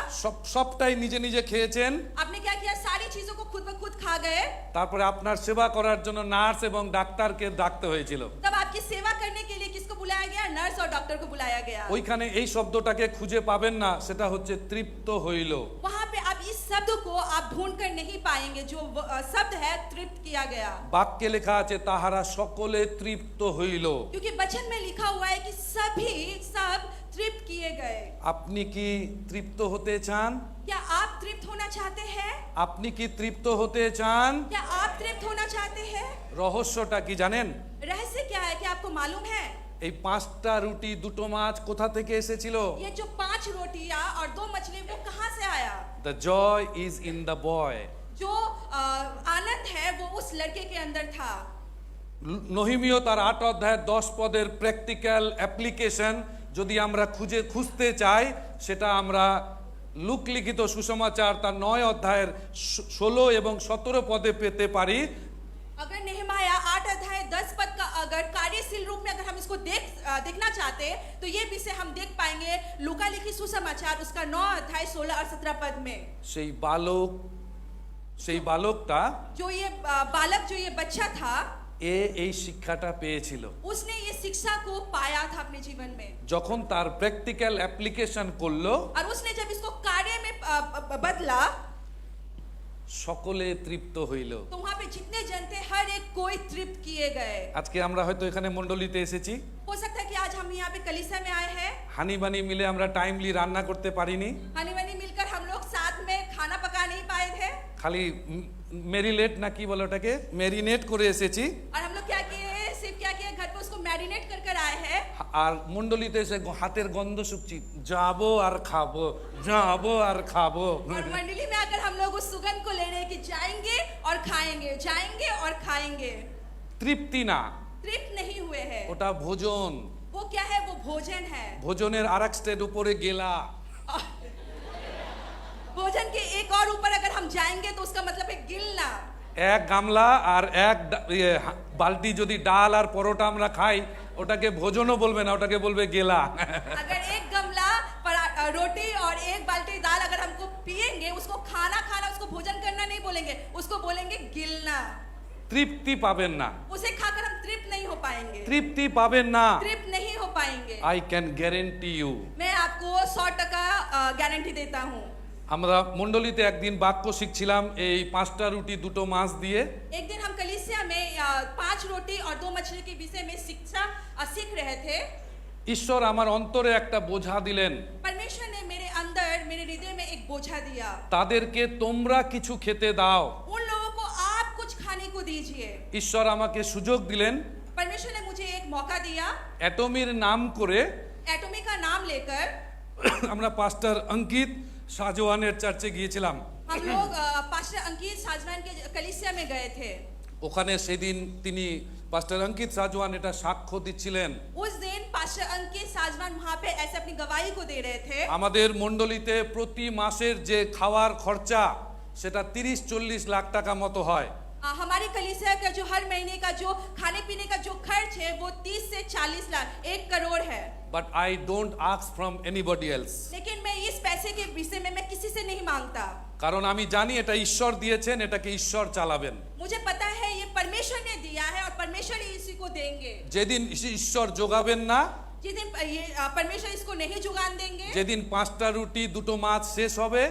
সবটাই নিজে নিজে খেয়েছেন। आपने क्या किया? सारी चीजों को खुद ब खुद खा गए। তারপরে আপনার সেবা করার জন্য নার্স এবং ডাক্তারকে ডাকতে হয়েছিল। तब आपकी सेवा करने के लिए किसको बुलाया गया? नर्स और डॉक्टर को बुलाया गया। ওইখানে এই শব্দটাকে খুঁজে পাবেন না, সেটা হচ্ছে তৃপ্ত হইল। वहां पे आप इस शब्द को आप ढूंढ कर नहीं पाएंगे, जो शब्द है तृप्त किया गया। বাক্যে লেখা আছে তাহারা সকলে তৃপ্ত হইল। क्योंकि वचन में लिखा हुआ है कि सब तृप्त किए गए। আপনি কি তৃপ্ত হতে চান? क्या आप तृप्त होना चाहते हैं? আপনি কি তৃপ্ত হতে চান? क्या आप तृप्त होना चाहते हैं? রহস্যটা কি জানেন? रहस्य क्या है? क्या आपको मालूम है? এই 5টা রুটি 2টো মাছ কোথা থেকে এসেছিল? ये जो 5 रोटियां और 2 मछली वो कहां से आया? The joy is in the boy. जो आनंद है वो उस लड़के के अंदर था। নহিমীয় তার 8 অধ্যায় 10 পদের প্র্যাকটিক্যাল অ্যাপ্লিকেশন যদি আমরা খুঁজতে চাই, সেটা আমরা লুক লিখিত সুসমাচার তার 9 অধ্যায়ের 16 এবং 17 পদে পেতে পারি। अगर नेहमाया 8 अध्याय 10 पद का अगर कार्यशील रूप में अगर हम इसको देखना चाहते तो ये विषय हम देख पाएंगे लूका लिखी सुसमाचार उसका 9 अध्याय 16 और 17 पद में। সেই বালকটা, जो ये बालक, जो ये बच्चा था, এই শিক্ষাটা পেয়েছিল। उसने ये शिक्षा को पाया था अपने जीवन में। যখন তার প্র্যাকটিক্যাল অ্যাপ্লিকেশন করলো और उसने जब इसको कार्य में बदला, সকলে তৃপ্ত হইল। तो वहां पे जितने जन थे हर एक कोई तृप्त किए गए। আজকে আমরা হয়তো এখানে মণ্ডলীতে এসেছি, हो सकता है कि आज हम यहाँ पे कलीसिया में आए हैं, হানি বানি মিলে আমরা টাইমলি রান্না করতে পারিনি, हनी वनी मिलकर हम लोग साथ में खाना पका नहीं पाए थे, খালি মেরিলেট না কি বলে ওটাকে, মেরিনেট করে এসেছি। और हम लोग क्या किए हैं? सिर्फ क्या किए? घर पे उसको मैरिनेट कर कर आए हैं। আর মণ্ডলীতে এসে হাতের গন্ধ শুকছি, যাবো আর খাবো, যাবো আর খাবো। और मंडली में आकर हम लोग उस सुगंध को ले रहे हैं कि जाएंगे और खाएंगे, जाएंगे और खाएंगे। তৃপ্তি না, तृप्त नहीं हुए हैं। ওটা ভোজন। वो क्या है? वो भोजन है। ভোজনের আরেক স্টেপ উপরে গেলা। भोजन के एक और ऊपर अगर हम जाएंगे तो उसका मतलब है गिलना। 1 গামলা আর 1 বালতি যদি ডাল আর পরোটা আমরা খাই, ওটাকে ভোজনও বলবে না, ওটাকে বলবে গেলা। अगर 1 गमला रोटी और 1 बाल्टी दाल अगर हमको पिएंगे, उसको खाना, उसको भोजन करना नहीं बोलेंगे, उसको बोलेंगे गिलना। তৃপ্তি পাবেন না, उसे खाकर हम तृप्त नहीं हो पाएंगे, তৃপ্তি পাবেন না। तृप्त नहीं हो पाएंगे। I can guarantee you. मैं आपको 100% गारंटी देता हूँ। আমরা মণ্ডলীতে একদিন বাক্য শিখছিলাম এই 5টা রুটি 2টো মাছ দিয়ে। एक दिन हम कलीसिया में 5 रोटी और 2 मछली के विषय में शिक्षा सीख रहे थे। ঈশ্বর আমার অন্তরে একটা বোঝা দিলেন, परमेश्वर ने मेरे अंदर, मेरे हृदय में एक बोझा दिया। তাদেরকে তোমরা কিছু খেতে দাও। उन लोगों को आप कुछ खाने को दीजिए। ঈশ্বর আমাকে সুযোগ দিলেন, परमेश्वर ने मुझे एक मौका दिया। অ্যাটমির নাম করে एटॉमी का नाम लेकर আমরা পাস্টার অঙ্কিত শাহজাহানের চার্চে গিয়েছিলাম। हम लोग पास्टर अंकित साजवान के कलीसिया में गए थे। ওখানে সেদিন তিনি পাস্টার অঙ্কিত সাজওয়ান এটা সাক্ষ্য দিচ্ছিলেন। उस दिन पास्टर अंकित साजवान वहाँ पे ऐसे अपनी गवाही को दे रहे थे। আমাদের মণ্ডলীতে প্রতি মাসের যে খাওয়ার খরচা সেটা 30-40 লাখ টাকা মতো হয়। हमारे कलीसिया का जो हर महीने का जो खाने पीने का जो खर्च है वो 30 से 40 लाख 1 करोड़ है। But I don't ask from anybody else. लेकिन मैं इस पैसे के विषय में मैं किसी से नहीं मांगता, কারণ আমি জানি এটা ঈশ্বর দিয়েছেন, এটাকে ঈশ্বর চালাবেন। मुझे पता है ये परमेश्वर ने दिया है और परमेश्वर ही इसी को देंगे। যেদিন ঈশ্বর যোগাবেন না, जिस दिन ये परमेश्वर इसको नहीं जुगान देंगे, যেদিন 5টা রুটি 2টো মাছ শেষ হবে,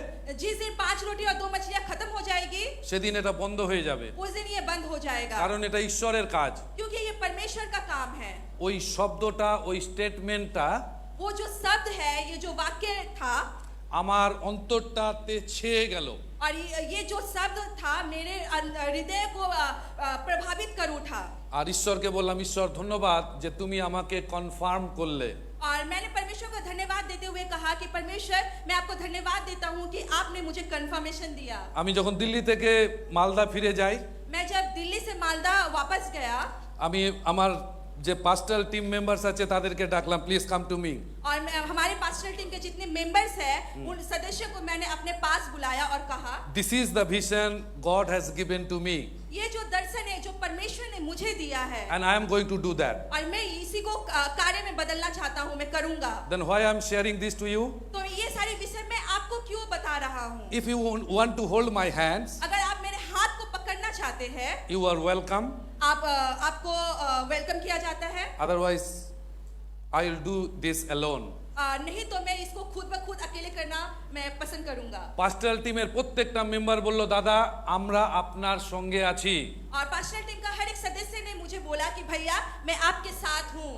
जिस दिन 5 रोटी और 2 मछलियां खत्म हो जाएगी, সেদিন এটা বন্ধ হয়ে যাবে। उस दिन ये बंद हो जाएगा, কারণ এটা ঈশ্বরের কাজ। क्योंकि ये परमेश्वर का काम है। ওই শব্দটা, ওই স্টেটমেন্টটা वो जो शब्द है, ये जो वाक्य था, আমার অন্তরটাতে ছেয়ে গেল। और ये जो शब्द था मेरे हृदय को प्रभावित कर उठा। আর ঈশ্বরকে বললাম, ঈশ্বর ধন্যবাদ যে তুমি আমাকে কনফার্ম করলে। और मैंने परमेश्वर को धन्यवाद देते हुए कहा कि परमेश्वर, मैं आपको धन्यवाद देता हूँ कि आपने मुझे कंफर्मेशन दिया। আমি যখন দিল্লি থেকে মালদা ফিরে যাই, मैं जब दिल्ली से मालदा वापस गया, আমি আমার যে পাস্টাল টিম মেম্বার্স আছে তাদেরকে ডাকলাম, প্লিজ কাম টু মি। और हमारे पास्टल टीम के जितने मेंबर्स हैं उन सदस्यों को मैंने अपने पास बुलाया और कहा, this is the vision God has given to me ये जो दर्शन है जो परमेश्वर ने मुझे दिया है, and I am going to do that. और मैं इसी को कार्य में बदलना चाहता हूँ, मैं करूंगा। Then why I am sharing this to you? तो ये सारे विषय मैं आपको क्यों बता रहा हूँ? If you want to hold my hands, अगर आप मेरे हाथ को पकड़ना चाहते हैं, यू आर वेलकम। आपको वेलकम किया जाता है। Otherwise I will do this alone. नहीं तो मैं इसको खुद ब खुद अकेले करना मैं पसंद करूंगा। পাস্টাল টিমের প্রত্যেকটা মেম্বার বলল, দাদা আমরা আপনার সঙ্গে আছি। और पास्टल टीम का हर एक सदस्य ने मुझे बोला कि भैया मैं आपके साथ हूँ।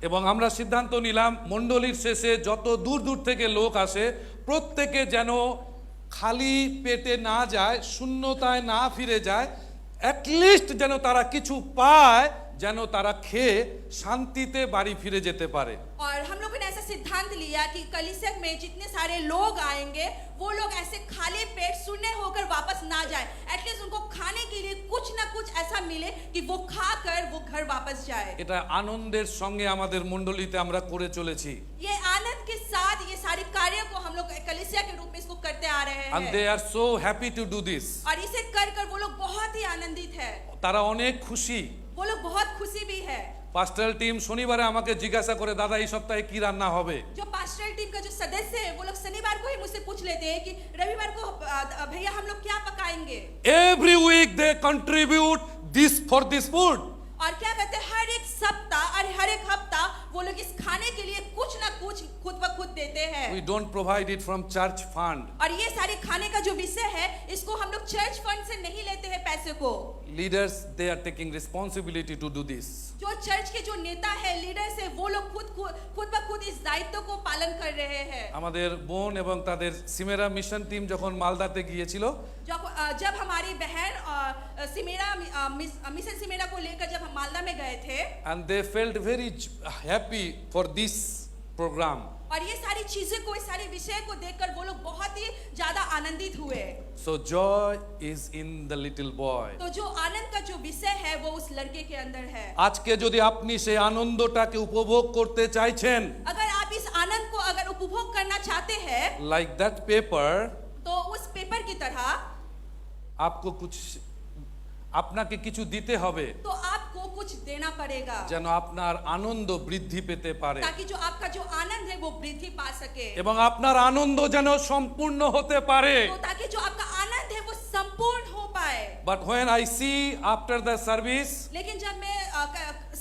এবং আমরা সিদ্ধান্ত নিলাম মণ্ডলীর শেষে যত দূর দূর থেকে লোক আসে প্রত্যেকে যেন খালি পেটে না যায়, শূন্যতায় না ফিরে যায়, অ্যাটলিস্ট যেন তারা কিছু পায়, যেন তারা খেয়ে শান্তিতে বাড়ি ফিরে যেতে পারে। और हम लोगों ने ऐसा सिद्धांत लिया कि कलीसिया में जितने सारे लोग आएंगे वो लोग ऐसे खाली पेट शून्य होकर वापस ना जाए, एटलीस्ट उनको खाने के लिए कुछ ना कुछ ऐसा मिले कि वो खाकर वो घर वापस जाए। এটা আনন্দের সঙ্গে আমাদের মণ্ডলীতে আমরা করে চলেছি। ये आनंद के साथ ये सारी कार्य को हम लोग कलीसिया के रूप में इसको करते आ रहे and they हैं, are so happy to do this। और इसे कर कर वो लोग बहुत ही आनंदित है, তারা অনেক খুশি। वो लोग बहुत खुशी भी है। পাস্টাল টিম শনিবারে আমাকে জিজ্ঞাসা করে, দাদা এই সপ্তাহে কি রান্না হবে? जो पास्टल टीम का जो सदस्य है वो लोग शनिवार को ही मुझसे पूछ लेते हैं कि रविवार को भैया हम लोग क्या पकाएंगे। Every week they contribute this for this food। और क्या कहते हैं, हर एक सप्ताह और हर एक हफ्ता वो लोग इस खाने के लिए कुछ ना कुछ खुद ब खुद देते हैं। We don't provide it from church fund। और ये सारे खाने का जो विषय है इसको हम लोग चर्च फंड से नहीं लेते हैं पैसे को। Leaders they are taking responsibility to do this। जो चर्च के जो नेता है, लीडर्स है, वो लोग खुद ब खुद इस दायित्व को पालन कर रहे हैं। আমাদের বোন এবং তাদের সিমেরা মিশন টিম যখন মালদাতে গিয়েছিল, जब हमारी बहन सिमेरा मिशन सिमेरा को लेकर जब हम मालदा में गए थे, and they felt very happy for this program। और ये सारी चीजें को, इस सारे विषय को देखकर वो लोग बहुत ही ज्यादा आनंदित हुए। So joy is in the little boy। तो जो आनंद का जो विषय है वो उस लड़के के अंदर है। আজকে যদি আপনি সেই আনন্দটাকে উপভোগ করতে চাইছেন, अगर आप इस आनंद को अगर उपभोग करना चाहते हैं, like that paper, तो उस पेपर की तरह आपको कुछ আপনাকে কিছু দিতে হবে, तो आपको कुछ देना पड़ेगा, যেন আপনার আনন্দ বৃদ্ধি পেতে পারে ताकि जो आपका जो आनंद है वो वृद्धि पा सके, এবং আপনার আনন্দ যেন সম্পূর্ণ হতে পারে। तो ताकि जो आपका आनंद है वो संपूर्ण हो पाए। But when I see after the service, लेकिन जब मैं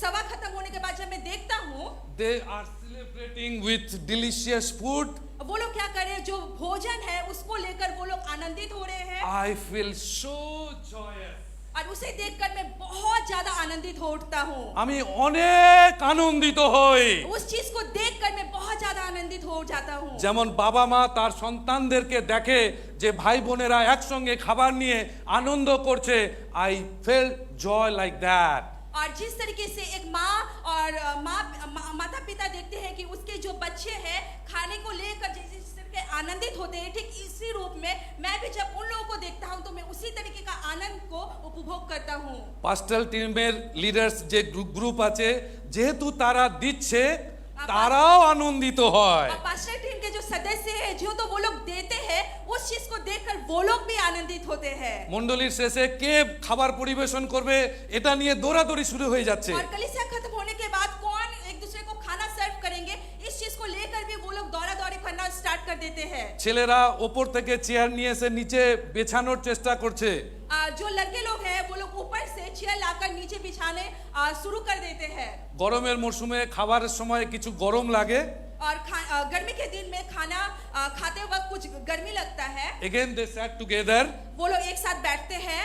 सभा खत्म होने के बाद जब मैं देखता हूँ they are celebrating with delicious food, वो लोग क्या कर रहे हैं, जो भोजन है उसको लेकर वो लोग आनंदित हो रहे हैं, I feel so joyous। और उसे देखकर मैं बहुत ज्यादा आनंदित हो उठता हूँ। আমি অনেক আনন্দিত হই। उस चीज को देखकर मैं बहुत ज्यादा आनंदित हो जाता हूँ। যেমন বাবা মা তার সন্তানদেরকে দেখে যে ভাই বোনেরা একসঙ্গে খাবার নিয়ে আনন্দ করছে, I felt joy like that। और जिस तरीके से एक माँ और माता पिता देखते हैं कि उसके जो बच्चे हैं खाने को लेकर जिस तरीके आनंदित होते हैं, ठीक इसी रूप में मैं भी जब उन लोगों को देखता हूँ तो मैं उसी तरीके का आनंद को उपभोग करता हूँ। পাস্টাল টিমের লিডার্স যে গ্রুপ আছে যেহেতু তারা দিচ্ছে তারাও আনন্দিত হয়। और पास्टर टीम के जो सदस्य हैं जो तो वो लोग देते हैं उस चीज को देखकर वो लोग भी आनंदित होते हैं। মণ্ডলীর শেষে কে খাবার পরিবেশন করবে এটা নিয়ে দৌড়াদৌড়ি শুরু হয়ে যাচ্ছে। और कलीसिया खत्म होने के बाद कौन एक दूसरे को खाना सर्व करेंगे इस चीज को लेकर भी वो लोग दौड़ा दौड़ी करना स्टार्ट कर देते हैं। ছেলেরা ওপর থেকে চেয়ার নিয়ে এসে নিচে বেছানোর চেষ্টা করছে। जो लड़के लोग हैं वो लोग ऊपर से चेयर लाकर नीचे बिछाने शुरू कर देते हैं। গরমের মরশুমে খাবারের সময় কিছু গরম লাগে। और गर्मी के दिन में खाना खाते वक्त कुछ गर्मी लगता है। এগেন দে স্যাট টুগেদার। वो लोग एक साथ बैठते हैं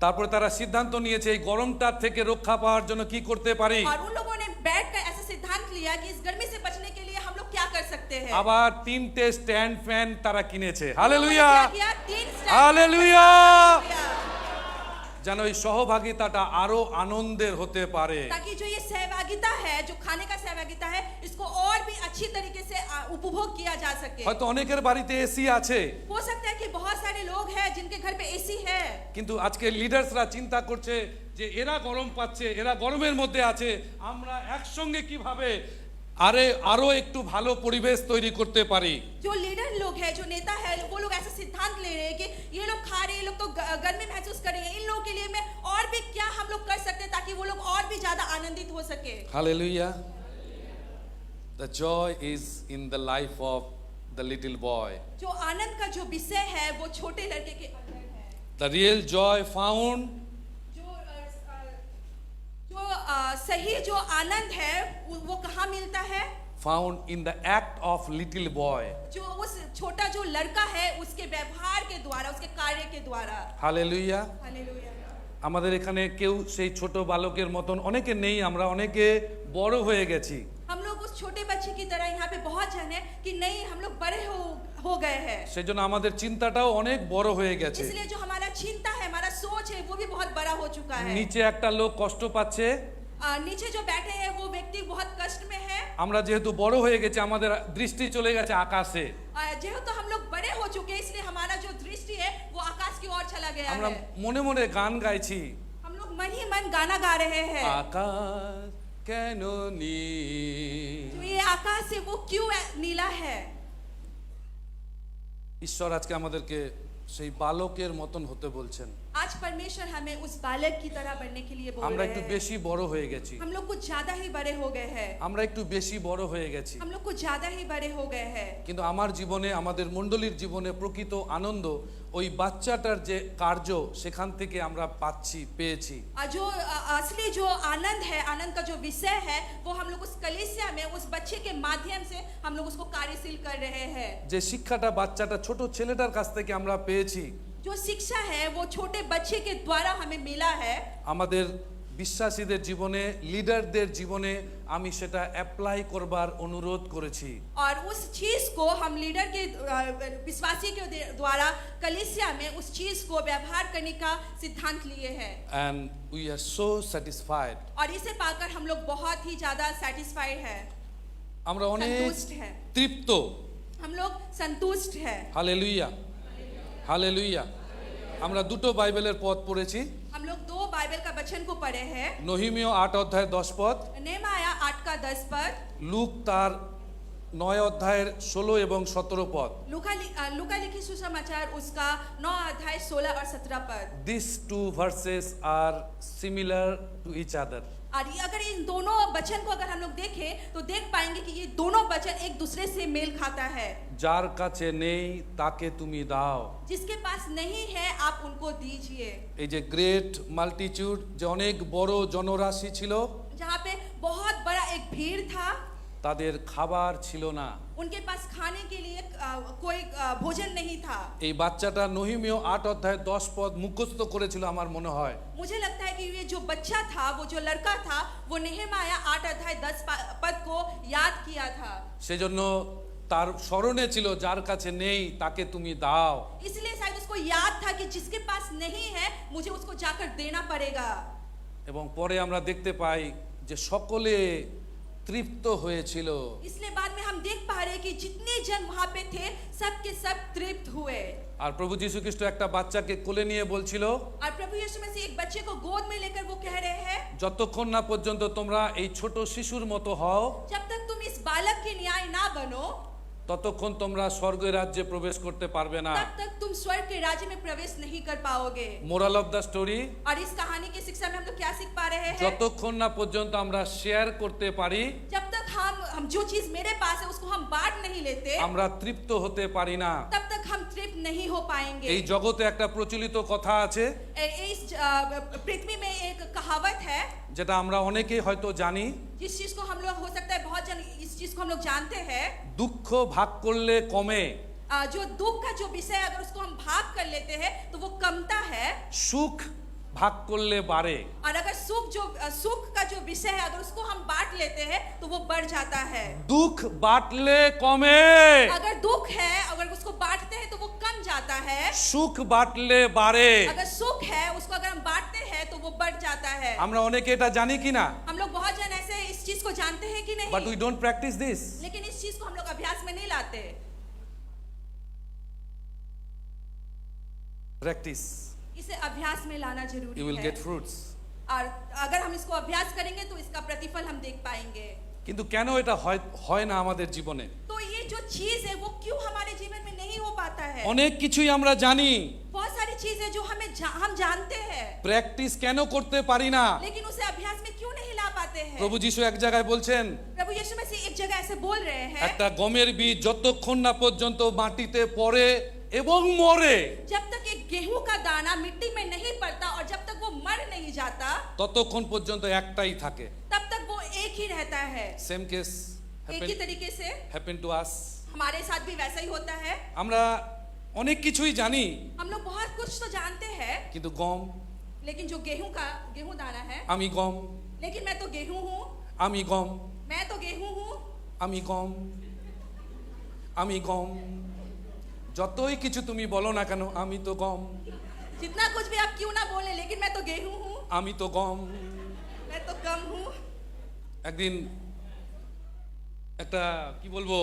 তারপরে তারা সিদ্ধান্ত নিয়েছে এই গরমটার থেকে রক্ষা পাওয়ার জন্য কি করতে পারি। और उन लोगों ने बैठकर ऐसा सिद्धांत लिया कि इस गर्मी से बचने के लिए हम लोग क्या कर सकते हैं। আবার তিনটে স্ট্যান্ড ফ্যান তারা কিনেছে। उन लोगों ने হালেলুয়া क्या किया? 3 स्टैंड হালেলুয়া। किया, যেন এই সহভাগিতাটা আরো আনন্দের হতে পারে। ताकि जो ये सहभागिता है जो खाने का सहभागिता है इसको और भी अच्छी तरीके से उपभोग किया जा सके। হয়তো অনেকের বাড়িতে এসি আছে हो सकता है कि बहुत सारे लोग हैं जिनके घर पे एसी है, কিন্তু আজকে লিডার্সরা চিন্তা করছে যে এরা গরম পাচ্ছে, এরা গরমের মধ্যে আছে, আমরা একসঙ্গে কিভাবে আরো একটু ভালো পরিবেশ তৈরি করতে পারি। जो लीडर लोग हैं जो नेता है वो लोग ऐसा सिद्धांत ले रहे हैं कि ये लोग खा रहे हैं, ये लोग तो गर्मी महसूस कर रहे हैं, इन लोगों के लिए मैं और भी क्या हम लोग कर सकते हैं ताकि वो लोग और भी ज्यादा आनंदित हो सके। Hallelujah. The joy is in the life of the little boy. जो आनंद का जो विषय है वो छोटे लड़के के अंदर है। The real joy found जो सही जो आनंद है वो कहाँ मिलता है? found in the act of little boy. जो उस छोटा जो लड़का है उसके व्यवहार के द्वारा, उसके कार्य के द्वारा। Hallelujah. हालेलुया। আমাদের এখানে কেউ সেই ছোট বালকের মতন অনেকে নেই, আমরা অনেকে বড় হয়ে গেছি। हम लोग उस छोटे बच्चे की तरह यहाँ पे बहुत जन है कि नहीं हम लोग बड़े हो गए हैं, সেজন্য আমাদের চিন্তাটাও অনেক বড় হয়ে গেছে। इसलिए जो हमारा चिंता है हमारा सोच है वो भी बहुत बड़ा हो चुका है। নিচে একটা লোক কষ্ট পাচ্ছে, नीचे जो बैठे हैं वो व्यक्ति बहुत कष्ट में है। আমরা যেহেতু বড় হয়ে গেছি আমাদের দৃষ্টি চলে गেছে আকাশে। जेहेतु हम लोग बड़े हो चुके हैं इसलिए हमारा जो दृष्टि है वो आकाश की ओर चला गया আমরা है। মনে মনে গান গাইছি, हम लोग मन ही मन गाना गा रहे हैं। আকাশ কেন নীল। जो ये आकाश है वो क्यों नीला है? ঈশ্বর আজকে আমাদেরকে সেই বালকের মতন হতে বলছেন। आज परमेश्वर हमें उस बालक की तरह बनने के लिए बोल আমরা रहे একটু हैं। বেশি বড় হয়ে গেছি, हम लोग कुछ ज्यादा ही बड़े हो गए हैं, আমরা একটু বেশি বড় হয়ে গেছি, हम लोग कुछ ज्यादा ही बड़े हो गए हैं। কিন্তু আমার জীবনে আমাদের মণ্ডলীর জীবনে প্রকৃত আনন্দ ওই বাচ্চাটার যে কার্য সেখান থেকে আমরা পেয়েছি। और जो असली जो आनंद है, आनंद का जो विषय है वो हम लोग उस कलीसिया में उस बच्चे के माध्यम से हम लोग उसको कार्यशील कर रहे हैं। যে শিক্ষাটা বাচ্চাটা ছোট ছেলেটার কাছ থেকে আমরা পেয়েছি, जो शिक्षा है वो छोटे बच्चे के द्वारा हमें मिला है। আমাদের বিশ্বাসীদের জীবনে লিডারদের জীবনে আমি সেটা অ্যাপ্লাই করবার অনুরোধ করেছি। और उस चीज को हम लीडर के विश्वासी के द्वारा कलीसिया में उस चीज को व्यवहार करने का सिद्धांत लिए हैं। And we are so satisfied. और इसे पाकर हम लोग बहुत ही ज्यादा सेटिस्फाइड है, আমরা অনেক संतुष्ट है, তৃপ্ত। हम लोग संतुष्ट है। Hallelujah hallelujah. আমরা দুটো বাইবেলের পদ পড়েছি। हम लोग 2 बाइबल का वचन को पढ़े हैं। নহিমীয় 8 অধ্যায় 10 পদ, नेहमाया 8 का 10 पद, লুক তার 9 অধ্যায়ের 16 এবং 17 পদ। लूका लिखी सुसमाचार उसका 9 अध्याय 16 और 17 पद। These two verses are similar to each other. और अगर इन दोनों वचन को अगर हम लोग देखें तो देख पाएंगे कि ये दोनों वचन एक दूसरे से मेल खाता है। যার কাছে নেই তাকে তুমি দাও। जिसके पास नहीं है आप उनको दीजिए। এই যে গ্রেট মাল্টিটিউড, যে অনেক বড় জনরাশি ছিল, जहाँ पे बहुत बड़ा एक भीड़ था, তাদের খাবার ছিল না। उनके पास खाने के लिए कोई भोजन नहीं था। এই বাচ্চাটা নহিমীয় 8 অধ্যায় 10 পদ মুখস্থ করেছিল আমার মনে হয়। मुझे लगता है कि ये जो बच्चा था, वो जो लड़का था, वो नेहमाया 8 अध्याय 10 पद को याद किया था। সেজন্য তার স্মরণে ছিল যার কাছে নেই তাকে তুমি দাও। इसलिए शायद उसको याद था कि जिसके पास नहीं है मुझे उसको जाकर देना पड़ेगा। এবং পরে আমরা দেখতে পাই যে সকলে তৃপ্ত হয়েছিল। इसलिए बाद में हम देख पा रहे हैं कि जितने जन वहां पे थे सब के सब तृप्त हुए। আর প্রভু যীশু খ্রিস্ট একটা বাচ্চাকে কোলে নিয়ে বলছিল, और प्रभु यीशु मसीह एक बच्चे को गोद में लेकर वो कह रहे हैं, যতক্ষণ না পর্যন্ত তোমরা এই ছোট শিশুর মতো হও, जब तक तुम इस बालक के न्याय ना बनो ততক্ষণ তোমরা স্বর্গের রাজ্যে প্রবেশ করতে পারবে না। तब तक तुम स्वर्ग के राज्य में प्रवेश नहीं कर पाओगे। মোরাল অফ দ্য স্টোরি, और इस कहानी की शिक्षा में हम लोग क्या सीख पा रहे हैं? যতক্ষণ না পর্যন্ত আমরা শেয়ার করতে পারি, जब तक हम जो चीज मेरे पास है उसको हम बांट नहीं लेते, আমরা তৃপ্ত হতে পারি না। तब तक हम तृप्त नहीं हो पाएंगे। এই জগতে একটা প্রচলিত কথা আছে, इस पृथ्वी में एक कहावत है যেটা আমরা অনেকেই হয়তো জানি, जिस चीज को हम लोग हो सकता है बहुत जन इस चीज को हम लोग जानते हैं। দুঃখ ভাগ করলে কমে, जो दुख का जो विषय है, अगर उसको हम भाग कर लेते हैं तो वो कमता है, সুখ ভাগ করলে বাড়ে। और अगर सुख का जो विषय है अगर उसको हम बांट लेते हैं तो वो बढ़ जाता है। দুঃখ বাটলে কমে, अगर दुख है अगर उसको बांटते हैं तो वो कम जाता है, সুখ বাটলে বাড়ে। अगर सुख है उसको अगर हम बांटते हैं तो वो बढ़ जाता है। আমরা অনেকে এটা জানি কিনা, हम लोग बहुत जन ऐसे इस चीज को जानते हैं कि বাট উই नहीं, ডোন্ট প্র্যাকটিস দিস। लेकिन इस चीज को हम लोग अभ्यास में नहीं लाते। প্র্যাকটিস, इसे अभ्यास में लाना ইউ जरूरी উইল है। Get fruits. और अगर हम इसको अभ्यास करेंगे तो इसका प्रतिफल हम देख पाएंगे। কিন্তু কেন এটা হয় না আমাদের জীবনে? तो ये जो चीज है वो क्यों हमारे जीवन में नहीं हो पाता है? অনেক কিছুই আমরা জানি, बहुत सारी चीजें जो हम जानते हैं, প্র্যাকটিস কেন করতে পারি না? लेकिन उसे अभ्यास में क्यों नहीं ला पाते हैं? প্রভু যিশু এক জায়গায় বলছেন, प्रभु यीशु मसीह एक जगह ऐसे बोल रहे हैं, একটা গমের বীজ যতক্ষণ না পর্যন্ত মাটিতে পড়ে এবং মরে, जब तक एक गेहूं का दाना मिट्टी में नहीं पड़ता और जब तक वो मर नहीं जाता ততক্ষণ পর্যন্ত একটাই থাকে। तब तक वो एक ही रहता है। সেম কেস एक ही तरीके से হ্যাপেন টু আস। हमारे साथ भी वैसा ही होता है। আমরা অনেক কিছুই জানি, हम लोग बहुत कुछ तो जानते हैं, কিন্তু গম, लेकिन जो गेहूं दाना है, আমি গম, लेकिन मैं तो गेहूं हूँ, আমি গম, मैं तो गेहूं हूँ, আমি গম, আমি গম, যতই কিছু তুমি বলো না কেন, আমি তো গম, जितना कुछ भी आप क्यों ना बोले, लेकिन मैं तो गेहूं हूँ, আমি তো গম। मैं तो कम हूँ। একদিন একটা কি বলবো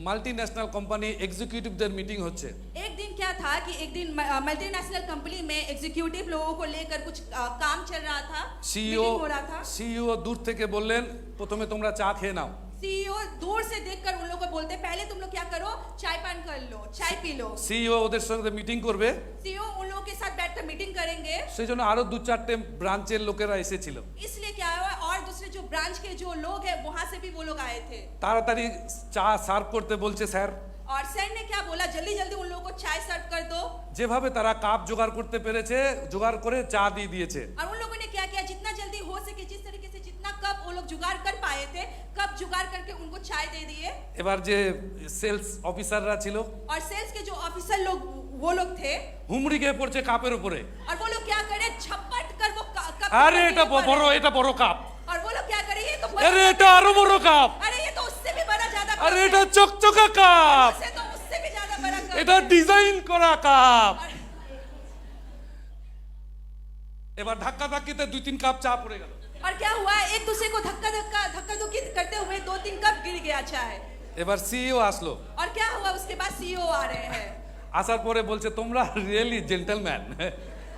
মাল্টি ন্যাশনাল কোম্পানি এক্সিকিউটিভদের মিটিং হচ্ছে। एक दिन क्या था कि एक दिन मल्टीनेशनल कंपनी में एग्जीक्यूटिव लोगों को लेकर कुछ काम चल रहा था, मीटिंग हो रहा था। সিইও দূর থেকে বললেন, প্রথমে তোমরা চা খেয়ে নাও। सीईओ दूर से देखकर उन लोगों को बोलते, पहले तुम लोग क्या करो, चाय पान कर लो, चाय पी लो। সিইও ওদের সঙ্গে মিটিং করবে, सीईओ उन लोगों के साथ बैठकर मीटिंग करेंगे। সেই জন্য আরো 2-4টে ব্রাঞ্চের লোকেরা এসেছিল। इसलिए क्या हुआ, और दूसरे जो ब्रांच के जो लोग हैं वहां से भी वो लोग आए थे। তাড়াতাড়ি চা সার্ভ করতে বলছে স্যার। और सर ने क्या बोला, जल्दी जल्दी उन लोगों को चाय सर्व कर दो। যেভাবে তারা কাপ জোগাড় করতে পেরেছে জোগাড় করে চা দিয়ে দিয়েছে। और उन लोगों ने क्या किया, जितना जल्दी हो सके, जिस तरीके से जितना कप वो लोग जुगाड़ कर पाए थे, कप जुगाड़ करके उनको चाय दे दिए। এবার যে সেলস অফিসাররা ছিল, और सेल्स के जो ऑफिसर लोग वो लोग थे, হুমড়ি খেয়ে পড়ছে কাপের উপরে। और वो लोग क्या करे, झपट कर वो कप আরে के এটা ऊपर বড়, है। এটা বড় কাপ। और वो लोग क्या करे, ये तो আরে এটা আরো বড় কাপ। अरे ये तो उससे भी बड़ा ज्यादा আরে कप এটা है। চকচকা কাপ। उससे तो उससे भी ज्यादा बड़ा कप এটা है। ডিজাইন করা কাপ। और- এবার ধাক্কা ধাক্কিতে 2-3 কাপ চা পড়ে গেল। और क्या हुआ, एक दूसरे को धक्का धुक्की करते हुए 2-3 कप गिर गया चाय। এবার সিইও আসলো। और क्या हुआ, उसके बाद सीईओ आ रहे हैं আসার পরে বলছে তোমরা রিয়েলি জেন্টলম্যান।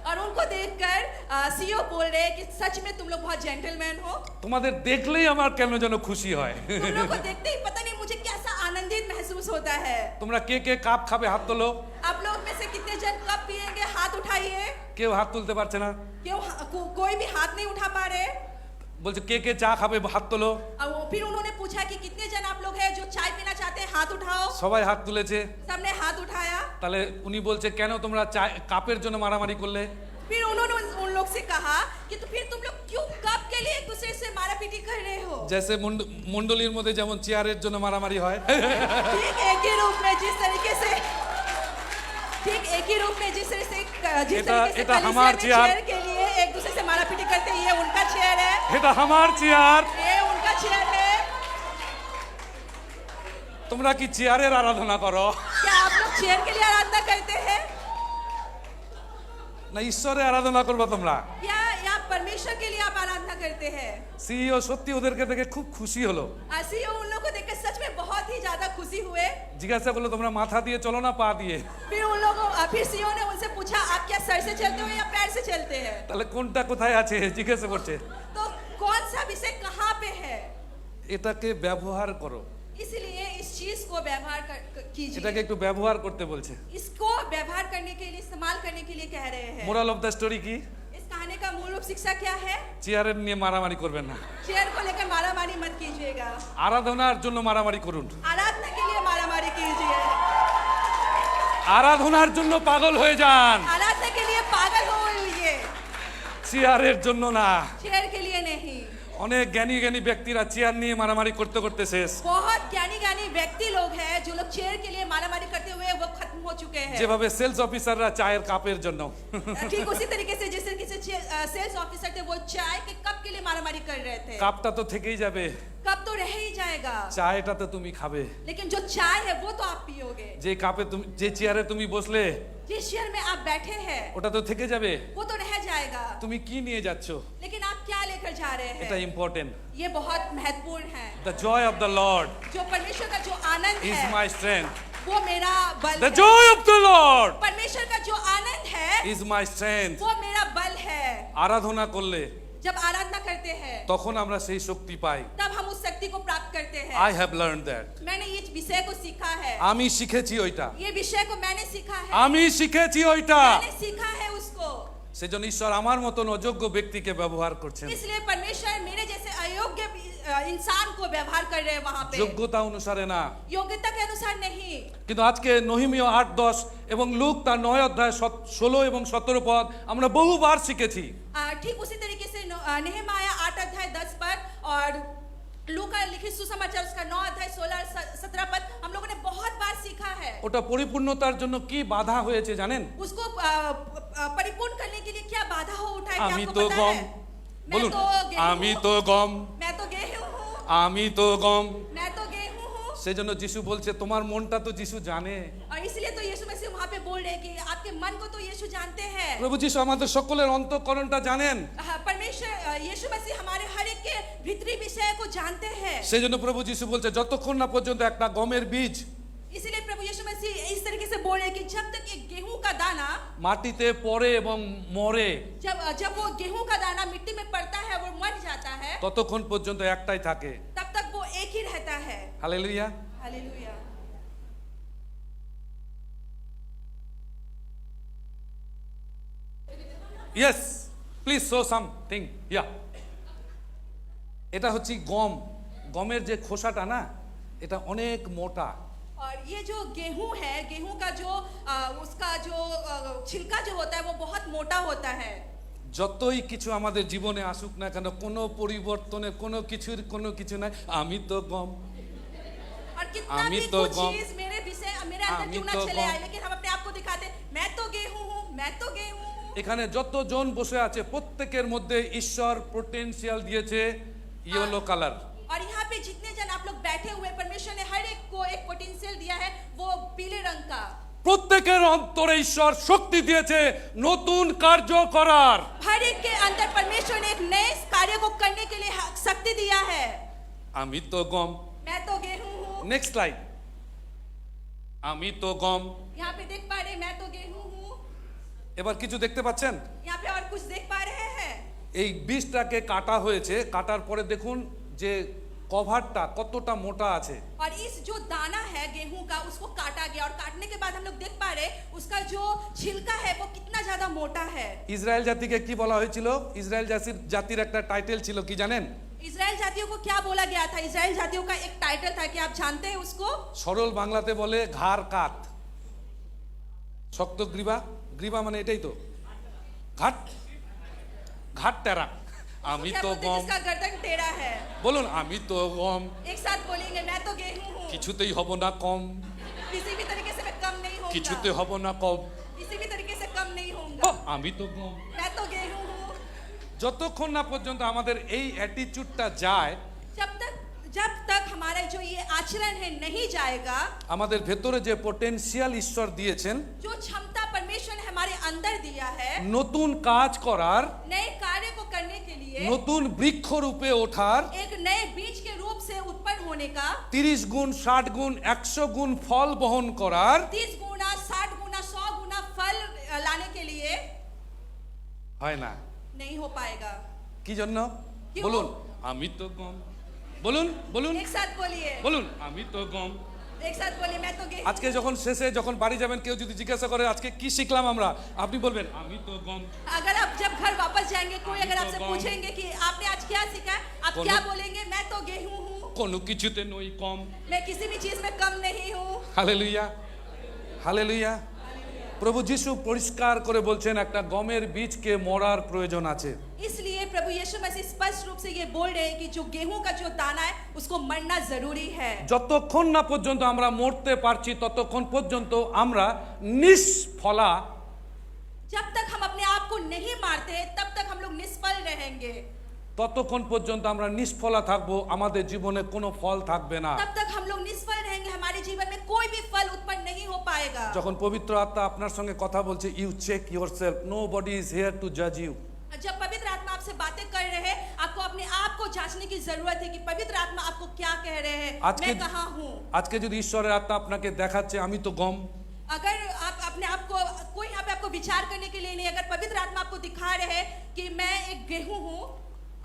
और उनको देखकर सीईओ बोल रहे हैं कि सच में तुम लोग बहुत जेंटलमैन हो। তোমাদের দেখলেই আমার কেন যেন খুশি হয়। तुम लोग को देखते ही पता नहीं मुझे कैसा आनंदित महसूस होता है। তোমরা কে কে কাপ খাবে হাত তোলো। आप लोग में से कितने जन कप पिएंगे, हाथ उठाइए। কেউ হাত তুলতে পারছে না। क्यों कोई भी हाथ नहीं उठा पा रहे। বলছে কে কে চা খাবে হাত তোলো। और फिर उन्होंने पूछा कि कितने जन आप लोग हैं जो चाय पीना चाहते हैं, हाथ उठाओ। সবাই হাত তুলেছে। सबने हाथ उठाया। তাহলে উনি বলছে কেন তোমরা কাপের জন্য মারামারি করলে। फिर उन्होंने उन लोग से कहा कि तो फिर तुम लोग क्यों कप के लिए एक दूसरे से मारापीटी कर रहे हो। जैसे মন্ডলীর মধ্যে যেমন চেয়ারের জন্য মারামারি হয়, ठीक एक ही रूप में जिस तरीके से ठीक एक ही रूप में जिस तरह से এটা कलीसिया हमार में चेयर। चेयर के लिए एक दूसरे से मारापीटी करते हैं, ये उनका चेयर है, এটা আমার চেয়ার। ये उनका चेयर है। তোমরা কি চেয়ারের আরাধনা করো क्या आप लोग चेयर के लिए आराधना करते हैं না ঈশ্বরের আরাধনা করবে তোমরা? या परमेश्वर के लिए आप आराधना करते हैं। সিইও সত্যি ওদেরকে দেখে খুব খুশি হলো। सीईओ उन लोगों को देखकर सच में बहुत ही ज्यादा खुशी हुए। জিজ্ঞাসা করলো তোমরা মাথা দিয়ে চলো না পা দিয়ে? फिर उन लोगों फिर सीईओ ने उनसे पूछा आप क्या सर से चलते हो या पैर से चलते हैं? তাহলে কোনটা কোথায় আছে জিজ্ঞাসা করছে। तो कौन सा विषय कहाँ पे है? এটাকে ব্যবহার করো, इसलिए इस चीज को व्यवहार कीजिए। এটাকে একটু ব্যবহার করতে বলছে। इसको व्यवहार करने के लिए इस्तेमाल करने के लिए कह रहे हैं। মোরাল অফ দ্য স্টোরি কি? इस कहानी का मूल रूप शिक्षा क्या है? চেয়ারের নিয়ে মারামারি করবেন না, चेयर को लेकर मारामारी मत कीजिएगा। আরাধনার জন্য মারামারি করুন। आराधना के लिए मारामारी कीजिए। আরাধনার জন্য পাগল হয়ে যান, आराधना के लिए पागल होइए, চেয়ারের জন্য না। चेयर के लिए नहीं। অনেক জ্ঞানী জ্ঞানী ব্যক্তিরা চেয়ার নিয়ে মারামারি করতে করতে শেষ। बहुत ज्ञानी ज्ञानी व्यक्ति लोग हैं जो लोग चेयर के लिए मारामारी करते हुए वो खत्म हो चुके हैं। যেভাবে সেলস অফিসাররা চায়ের কাপের জন্য, ठीक उसी तरीके से जिस तरीके से सेल्स ऑफिसर थे वो चाय के कप के लिए मारामारी कर रहे थे। কাপটা তো থেকেই যাবে, कप तो रह ही जाएगा, চায়টা তো তুমি খাবে। लेकिन जो चाय है वो तो आप पियोगे। যে কাপে তুমি, যে চেয়ারে তুমি বসলে जिस चेयर में आप बैठे हैं ওটা তো থেকে যাবে। वो तो रह जाएगा, তুমি কি নিয়ে যাচ্ছ, लेकिन आप क्या लेकर जा रहे এটা हैं? ইম্পর্টেন্ট। ये बहुत महत्वपूर्ण है। The joy of the Lord जो परमेश्वर का जो आनंद ইজ है মাই স্ট্রেংথ। वो मेरा बल দ্য है। জয় অফ দ্য লর্ড परमेश्वर का जो आनंद है ইজ মাই স্ট্রেংথ। वो मेरा बल है। আরাধনা করলে जब आराधना करते हैं তখন আমরা সেই শক্তি পাই। तब हम उस शक्ति को प्राप्त करते हैं। I have learned that. मैंने ये विषय को सीखा है। আমি শিখেছি ওইটা, ये विषय को मैंने सीखा है। আমি শিখেছি ওইটা। मैंने सीखा है उसको। সেজন্য ঈশ্বর আমার মতন অযোগ্য ব্যক্তিকে ব্যবহার করছেন, इसलिए परमेश्वर मेरे जैसे अयोग्य इंसान को व्यवहार कर रहे हैं वहां पे, যোগ্যতা অনুসারে না। योग्यता के अनुसार नहीं। কিন্তু আজকে নহিমীয় 8:10 এবং লুক তার 9 অধ্যায় 16 এবং 17 পদ আমরা বহুবার শিখেছি। ठीक उसी तरीके से नेहमाया 8 अध्याय 10 पद और लूका लिखित सुसमाचार उसका 9 अध्याय 16 17 पद हम लोगों ने बहुत बार सीखा है। ওটা পরিপূর্ণতার জন্য কি বাধা হয়েছে জানেন? उसको परिपूर्ण करने के लिए क्या बाधा हो उठा है, क्या আমি आपको তো पता গম, है? বলুন मैं तो गेहूं আমি हूं, তো গম, मैं तो गेहूं हूं, আমি তো গম। मैं तो गेहूं हूं। সেজন্য যিশু বলছে তোমার মনটা তো যিশু জানে। और इसलिए तो यीशु मसीह वहां पे बोल रहे हैं कि आपके मन को तो यीशु जानते हैं। প্রভু যিশু আমাদের সকলের অন্তঃকরণটা জানেন। परमेश्वर यीशु मसीह हमारे हर एक के भीतरी विषय को जानते हैं। সেজন্য প্রভু যিশু বলছে যতক্ষণ না পর্যন্ত একটা গমের বীজ इसलिए प्रभु यीशु मसीह इस तरीके से बोल रहे हैं कि जब तक एक गेहूं का दाना মাটিতে পড়ে এবং মরে जब वो गेहूं का दाना मिट्टी में पड़ता है वो मर जाता है, ততক্ষণ পর্যন্ত একটাই থাকে। तब तक वो एक ही रहता है। Hallelujah. Hallelujah. Yes please show something. Yeah, এটা হচ্ছে গম। গমের যে খোসাটা না, এটা অনেক মোটা। और ये जो गेहूं है, गेहूं का जो उसका जो छिलका जो होता है वो बहुत मोटा होता है। যতই কিছু আমাদের জীবনে আসুক না কেন, কোনো পরিবর্তনের কোনো কিছুর কোনো কিছু নাই। আমি তো গম, और कितना आमी भी तो कुछ गम, चीज मेरे विषय मेरे अंदर आमी क्यों ना तो चले गम। आए, लेकिन हम अपने आप को दिखाते मैं तो गेहूं हूं, मैं तो गेहूं हूं। এখানে যতজন বসে আছে প্রত্যেকের মধ্যে ঈশ্বর পোটেনশিয়াল দিয়েছে ইয়েলো কালার। और यहाँ पे जितने जन आप लोग बैठे हुए, परमेश्वर ने हर एक को एक पोटेंशियल दिया है, वो पीले रंग का। প্রত্যেকের অন্তরে ঈশ্বর শক্তি দিয়েছে নতুন কার্য করার। हर एक के अंदर परमेश्वर ने एक नए कार्य को करने के लिए शक्ति दिया है। আমি তো গম। मैं तो गेहूं हूं। Next slide. আমি তো গম। यहाँ पे देख पा रहे मैं तो गेहूं हूं। এবার কিছু দেখতে পাচ্ছেন? यहाँ पे और कुछ देख पा रहे हैं? এই বীজটাকে কাটা হয়েছে, কাটার পরে দেখুন যে কভারটা কতটা মোটা আছে। और इस जो दाना है गेहूं का उसको काटा गया, और काटने के बाद हम लोग देख पा रहे उसका जो छिलका है वो कितना ज्यादा मोटा है। ইসরায়েল জাতিকে কি বলা হয়েছিল? ইসরায়েল জাতির একটা টাইটেল ছিল, কি জানেন? इजराइल जातियों को क्या बोला गया था? इजराइल जातियों का एक टाइटल था कि आप जानते हैं उसको? সরল বাংলাতে বলে ঘাড় কাত। শক্ত গ্রীবা, গ্রীবা মানে এটাই তো, ঘাট, ঘাট টেরা। আমি क्या তো बोलते हैं গম। जिसका गर्दन टेढ़ा है? বলুন আমি তো গম। एक साथ बोलेंगे मैं तो गेहूं हूं। কিছুতেই হব না কম, किसी भी तरीके से मैं कम नहीं কিছুতে होऊंगा, হব না কম। किसी भी तरीके से कम नहीं ও, होऊंगा, আমি তো গম। मैं तो गेहूं हूं। যতক্ষণ না পর্যন্ত আমাদের এই অ্যাটিটিউডটা যায়, जब तक हमारा जो ये आचरण है नहीं जाएगा, আমাদের ভেতরে যে পোটেনশিয়াল ঈশ্বর দিয়েছেন जो क्षमता परमेश्वर ने हमारे अंदर दिया है নতুন কাজ করার, नए कार्य को करने लिए নতুন বৃক্ষ রূপে ওঠার, एक नए बीज के रूप से उत्पन्न होने का, 30 গুণ 60 গুণ 100 গুণ ফল বহন করার 30 गुना 60 गुना 100 गुना फल लाने के लिए হয় না। नहीं हो पाएगा। কি জন্য क्यों? বলুন? আমি তো গম। বলুন বলুন एक साथ बोलिए, বলুন, আমি তো গম। एक साथ बोलिए, मैं तो गेहूं। আজকে যখন শেষে যখন বাড়ি যাবেন, কেউ যদি জিজ্ঞাসা করে আজকে কি শিখলাম আমরা, আপনি বলবেন আমি তো গম। अगर आप जब घर वापस जाएंगे, कोई अगर तो आपसे गम। पूछेंगे कि आपने आज क्या सीखा, आप बोलो। क्या बोलेंगे? मैं तो गेहूं हूँ, কোনো কিছুতে নই কম। मैं किसी भी चीज में कम नहीं हूँ। Hallelujah hallelujah. প্রভু যিশু পরিষ্কার করে বলছেন একটা গমের বীজকে মরার প্রয়োজন আছে। इसलिए प्रभु यीशु मसीह स्पष्ट रूप से ये बोल रहे हैं कि जो गेहूं का जो दाना है उसको मरना जरूरी है। যতক্ষণ না পর্যন্ত আমরা মরতে পারছি ততক্ষণ পর্যন্ত আমরা নিষ্ফলা, जब तक हम अपने आप को नहीं मारते तब तक हम लोग निष्फल रहेंगे, ততক্ষণ পর্যন্ত আমরা নিষ্ফলা থাকবো, আমাদের জীবনে কোনো ফল থাকবে না। तब तक हम लोग निष्फल रहेंगे, हमारे जीवन में कोई भी फल उत्पन्न नहीं हो पाएगा। যখন পবিত্র আত্মা আপনার সঙ্গে কথা বলছে, you check yourself, nobody is here to জাজ ইউ। जब पवित्र आत्मा आपसे बातें कर रहे हैं, आपको अपने आप को जांचने की जरूरत है कि पवित्र आत्मा आपको क्या कह रहे हैं, आज के- मैं कहाँ हूँ। আজকে যদি ঈশ্বরের আত্মা আপনাকে দেখাচ্ছে আমি তো গম, अगर आप अपने आप को, कोई यहाँ पे आपको विचार करने के लिए नहीं, अगर पवित्र आत्मा आपको दिखा रहे हैं कि मैं एक गेहूं हूँ,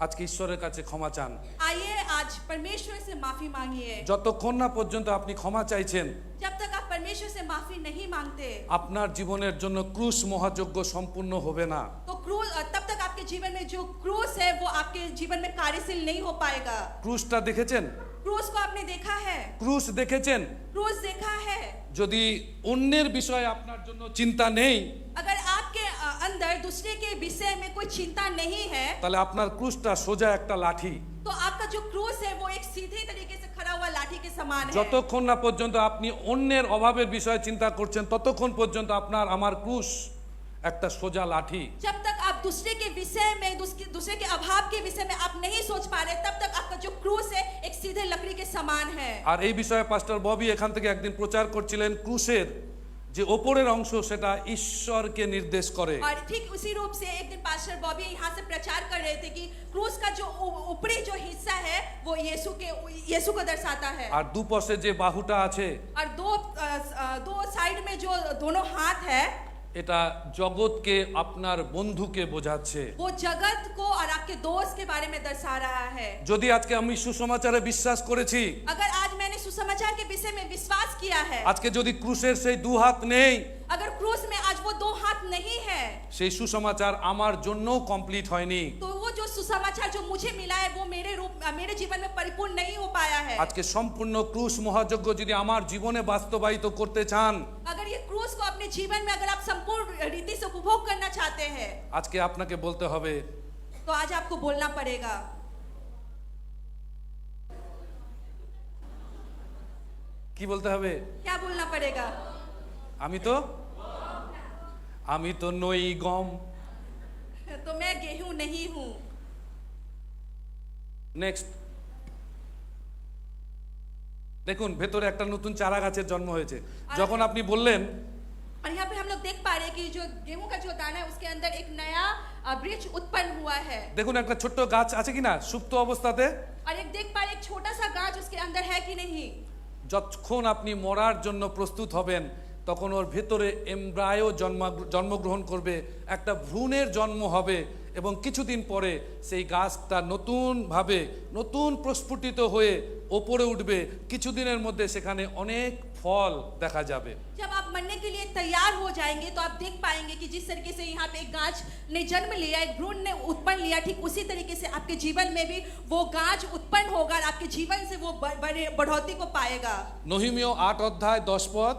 আজকে ঈশ্বরের কাছে ক্ষমা চান। आइए आज परमेश्वर से माफी मांगिए। যতক্ষণ না পর্যন্ত আপনি ক্ষমা চাইছেন, जब तक आप परमेश्वर से माफी नहीं मांगते আপনার জীবনের জন্য ক্রুশ মহাযজ্ঞ সম্পূর্ণ হবে না। तो क्रूस, तब तक आपके जीवन में जो क्रूस है वो आपके जीवन में कार्यशील नहीं हो पाएगा। ক্রুশটা দেখেছেন? क्रूस को आपने देखा है? ক্রুশ দেখেছেন? क्रूस देखा है? যদি অন্যের বিষয়ে আপনার জন্য চিন্তা নেই, अगर आपके अंदर दूसरे के विषय में कोई चिंता नहीं है তাহলে আপনার ক্রুশটা সোজা একটা লাঠি। तो आपका जो क्रूस है वो एक सीधे तरीके से खड़ा हुआ लाठी के समान है। যতক্ষণ না পর্যন্ত আপনি অন্যের অভাবের বিষয়ে চিন্তা করছেন ততক্ষণ পর্যন্ত আপনার আমার ক্রুশ একটা সোজা লাঠি। जब तक आप दूसरे के विषय में, दूसरे के अभाव के विषय में आप नहीं सोच पा रहे, तब तक आपका जो क्रूस है एक सीधे लकड़ी के समान है। আর এই বিষয়ে পাস্টার ববি এখান থেকে একদিন প্রচার করছিলেন, ক্রুশের যে ওপরের অংশ সেটা ঈশ্বরকে নির্দেশ করে। और ठीक उसी रूप से एक दिन पास्टर बॉबी यहाँ से प्रचार कर रहे थे कि क्रूस का जो ऊपरी जो हिस्सा है वो यीशु को दर्शाता है, আর দুপাশে যে বাহুটা আছে और दो साइड में जो दोनों हाथ है এটা জগৎকে আপনার বন্ধুকে বোঝাচ্ছে। वो जगत को और आपके दोस्त के बारे में दर्शा रहा है। যদি আজকে আমি সুসমাচারে বিশ্বাস করেছি, अगर आज मैंने सुसमाचार के विषय में विश्वास किया है, আজকে যদি ক্রুশের সেই দু হাত নেই, अगर क्रूस में आज वो दो हाथ नहीं है, সেই সুসমাচার আমার জন্যও কমপ্লিট হয়নি। तो वो जो सुसमाचार जो मुझे मिला है वो मेरे जीवन में परिपूर्ण नहीं हो पाया है। আজকে সম্পূর্ণ ক্রুশ মহাযজ্ঞ যদি আমার জীবনে বাস্তবায়িত করতে চান, अगर ये क्रूस को अपने जीवन में अगर आप संपूर्ण रीति से उपभोग करना चाहते हैं আজকে আপনাকে বলতে হবে, तो आज आपको बोलना पड़ेगा। কি বলতে হবে? क्या बोलना पड़ेगा? আমি তো নই গম। तो मैं गेहूं नहीं हूं। নেক্সট দেখুন, ভেতরে একটা নতুন চারা গাছের জন্ম হয়েছে। যখন আপনি বললেন, और यहाँ पे हम लोग देख पा रहे हैं कि जो गेहूं का जो दाना है उसके अंदर एक नया वृक्ष उत्पन्न हुआ है, দেখুন একটা ছোট্ট গাছ আছে কিনা সুপ্ত অবস্থাতে। और एक देख पा रहे एक छोटा सा गाछ उसके अंदर है कि नहीं। যতক্ষণ আপনি মরার জন্য প্রস্তুত হবেন তখন ওর ভেতরে এমব্রায়ো জন্মগ্রহণ করবে, একটা ভ্রূণের জন্ম হবে এবং কিছুদিন পরে সেই গাছটা নতুন প্রস্ফুটিত হয়ে ওপরে উঠবে। কিছুদিনের মধ্যে সেখানে অনেক ফল দেখা যাবে। जब आप मरने के लिए तैयार हो जाएंगे तो आप देख पाएंगे कि जिस तरीके से यहाँ पे एक गाछ ने जन्म लिया, एक भ्रूण ने उत्पन्न लिया, ठीक उसी तरीके से आपके जीवन में भी वो गाछ उत्पन्न होगा और आपके जीवन से वो बढ़ोतरी को पाएगा। নহিমীয় 8 অধ্যায় 10 পদ,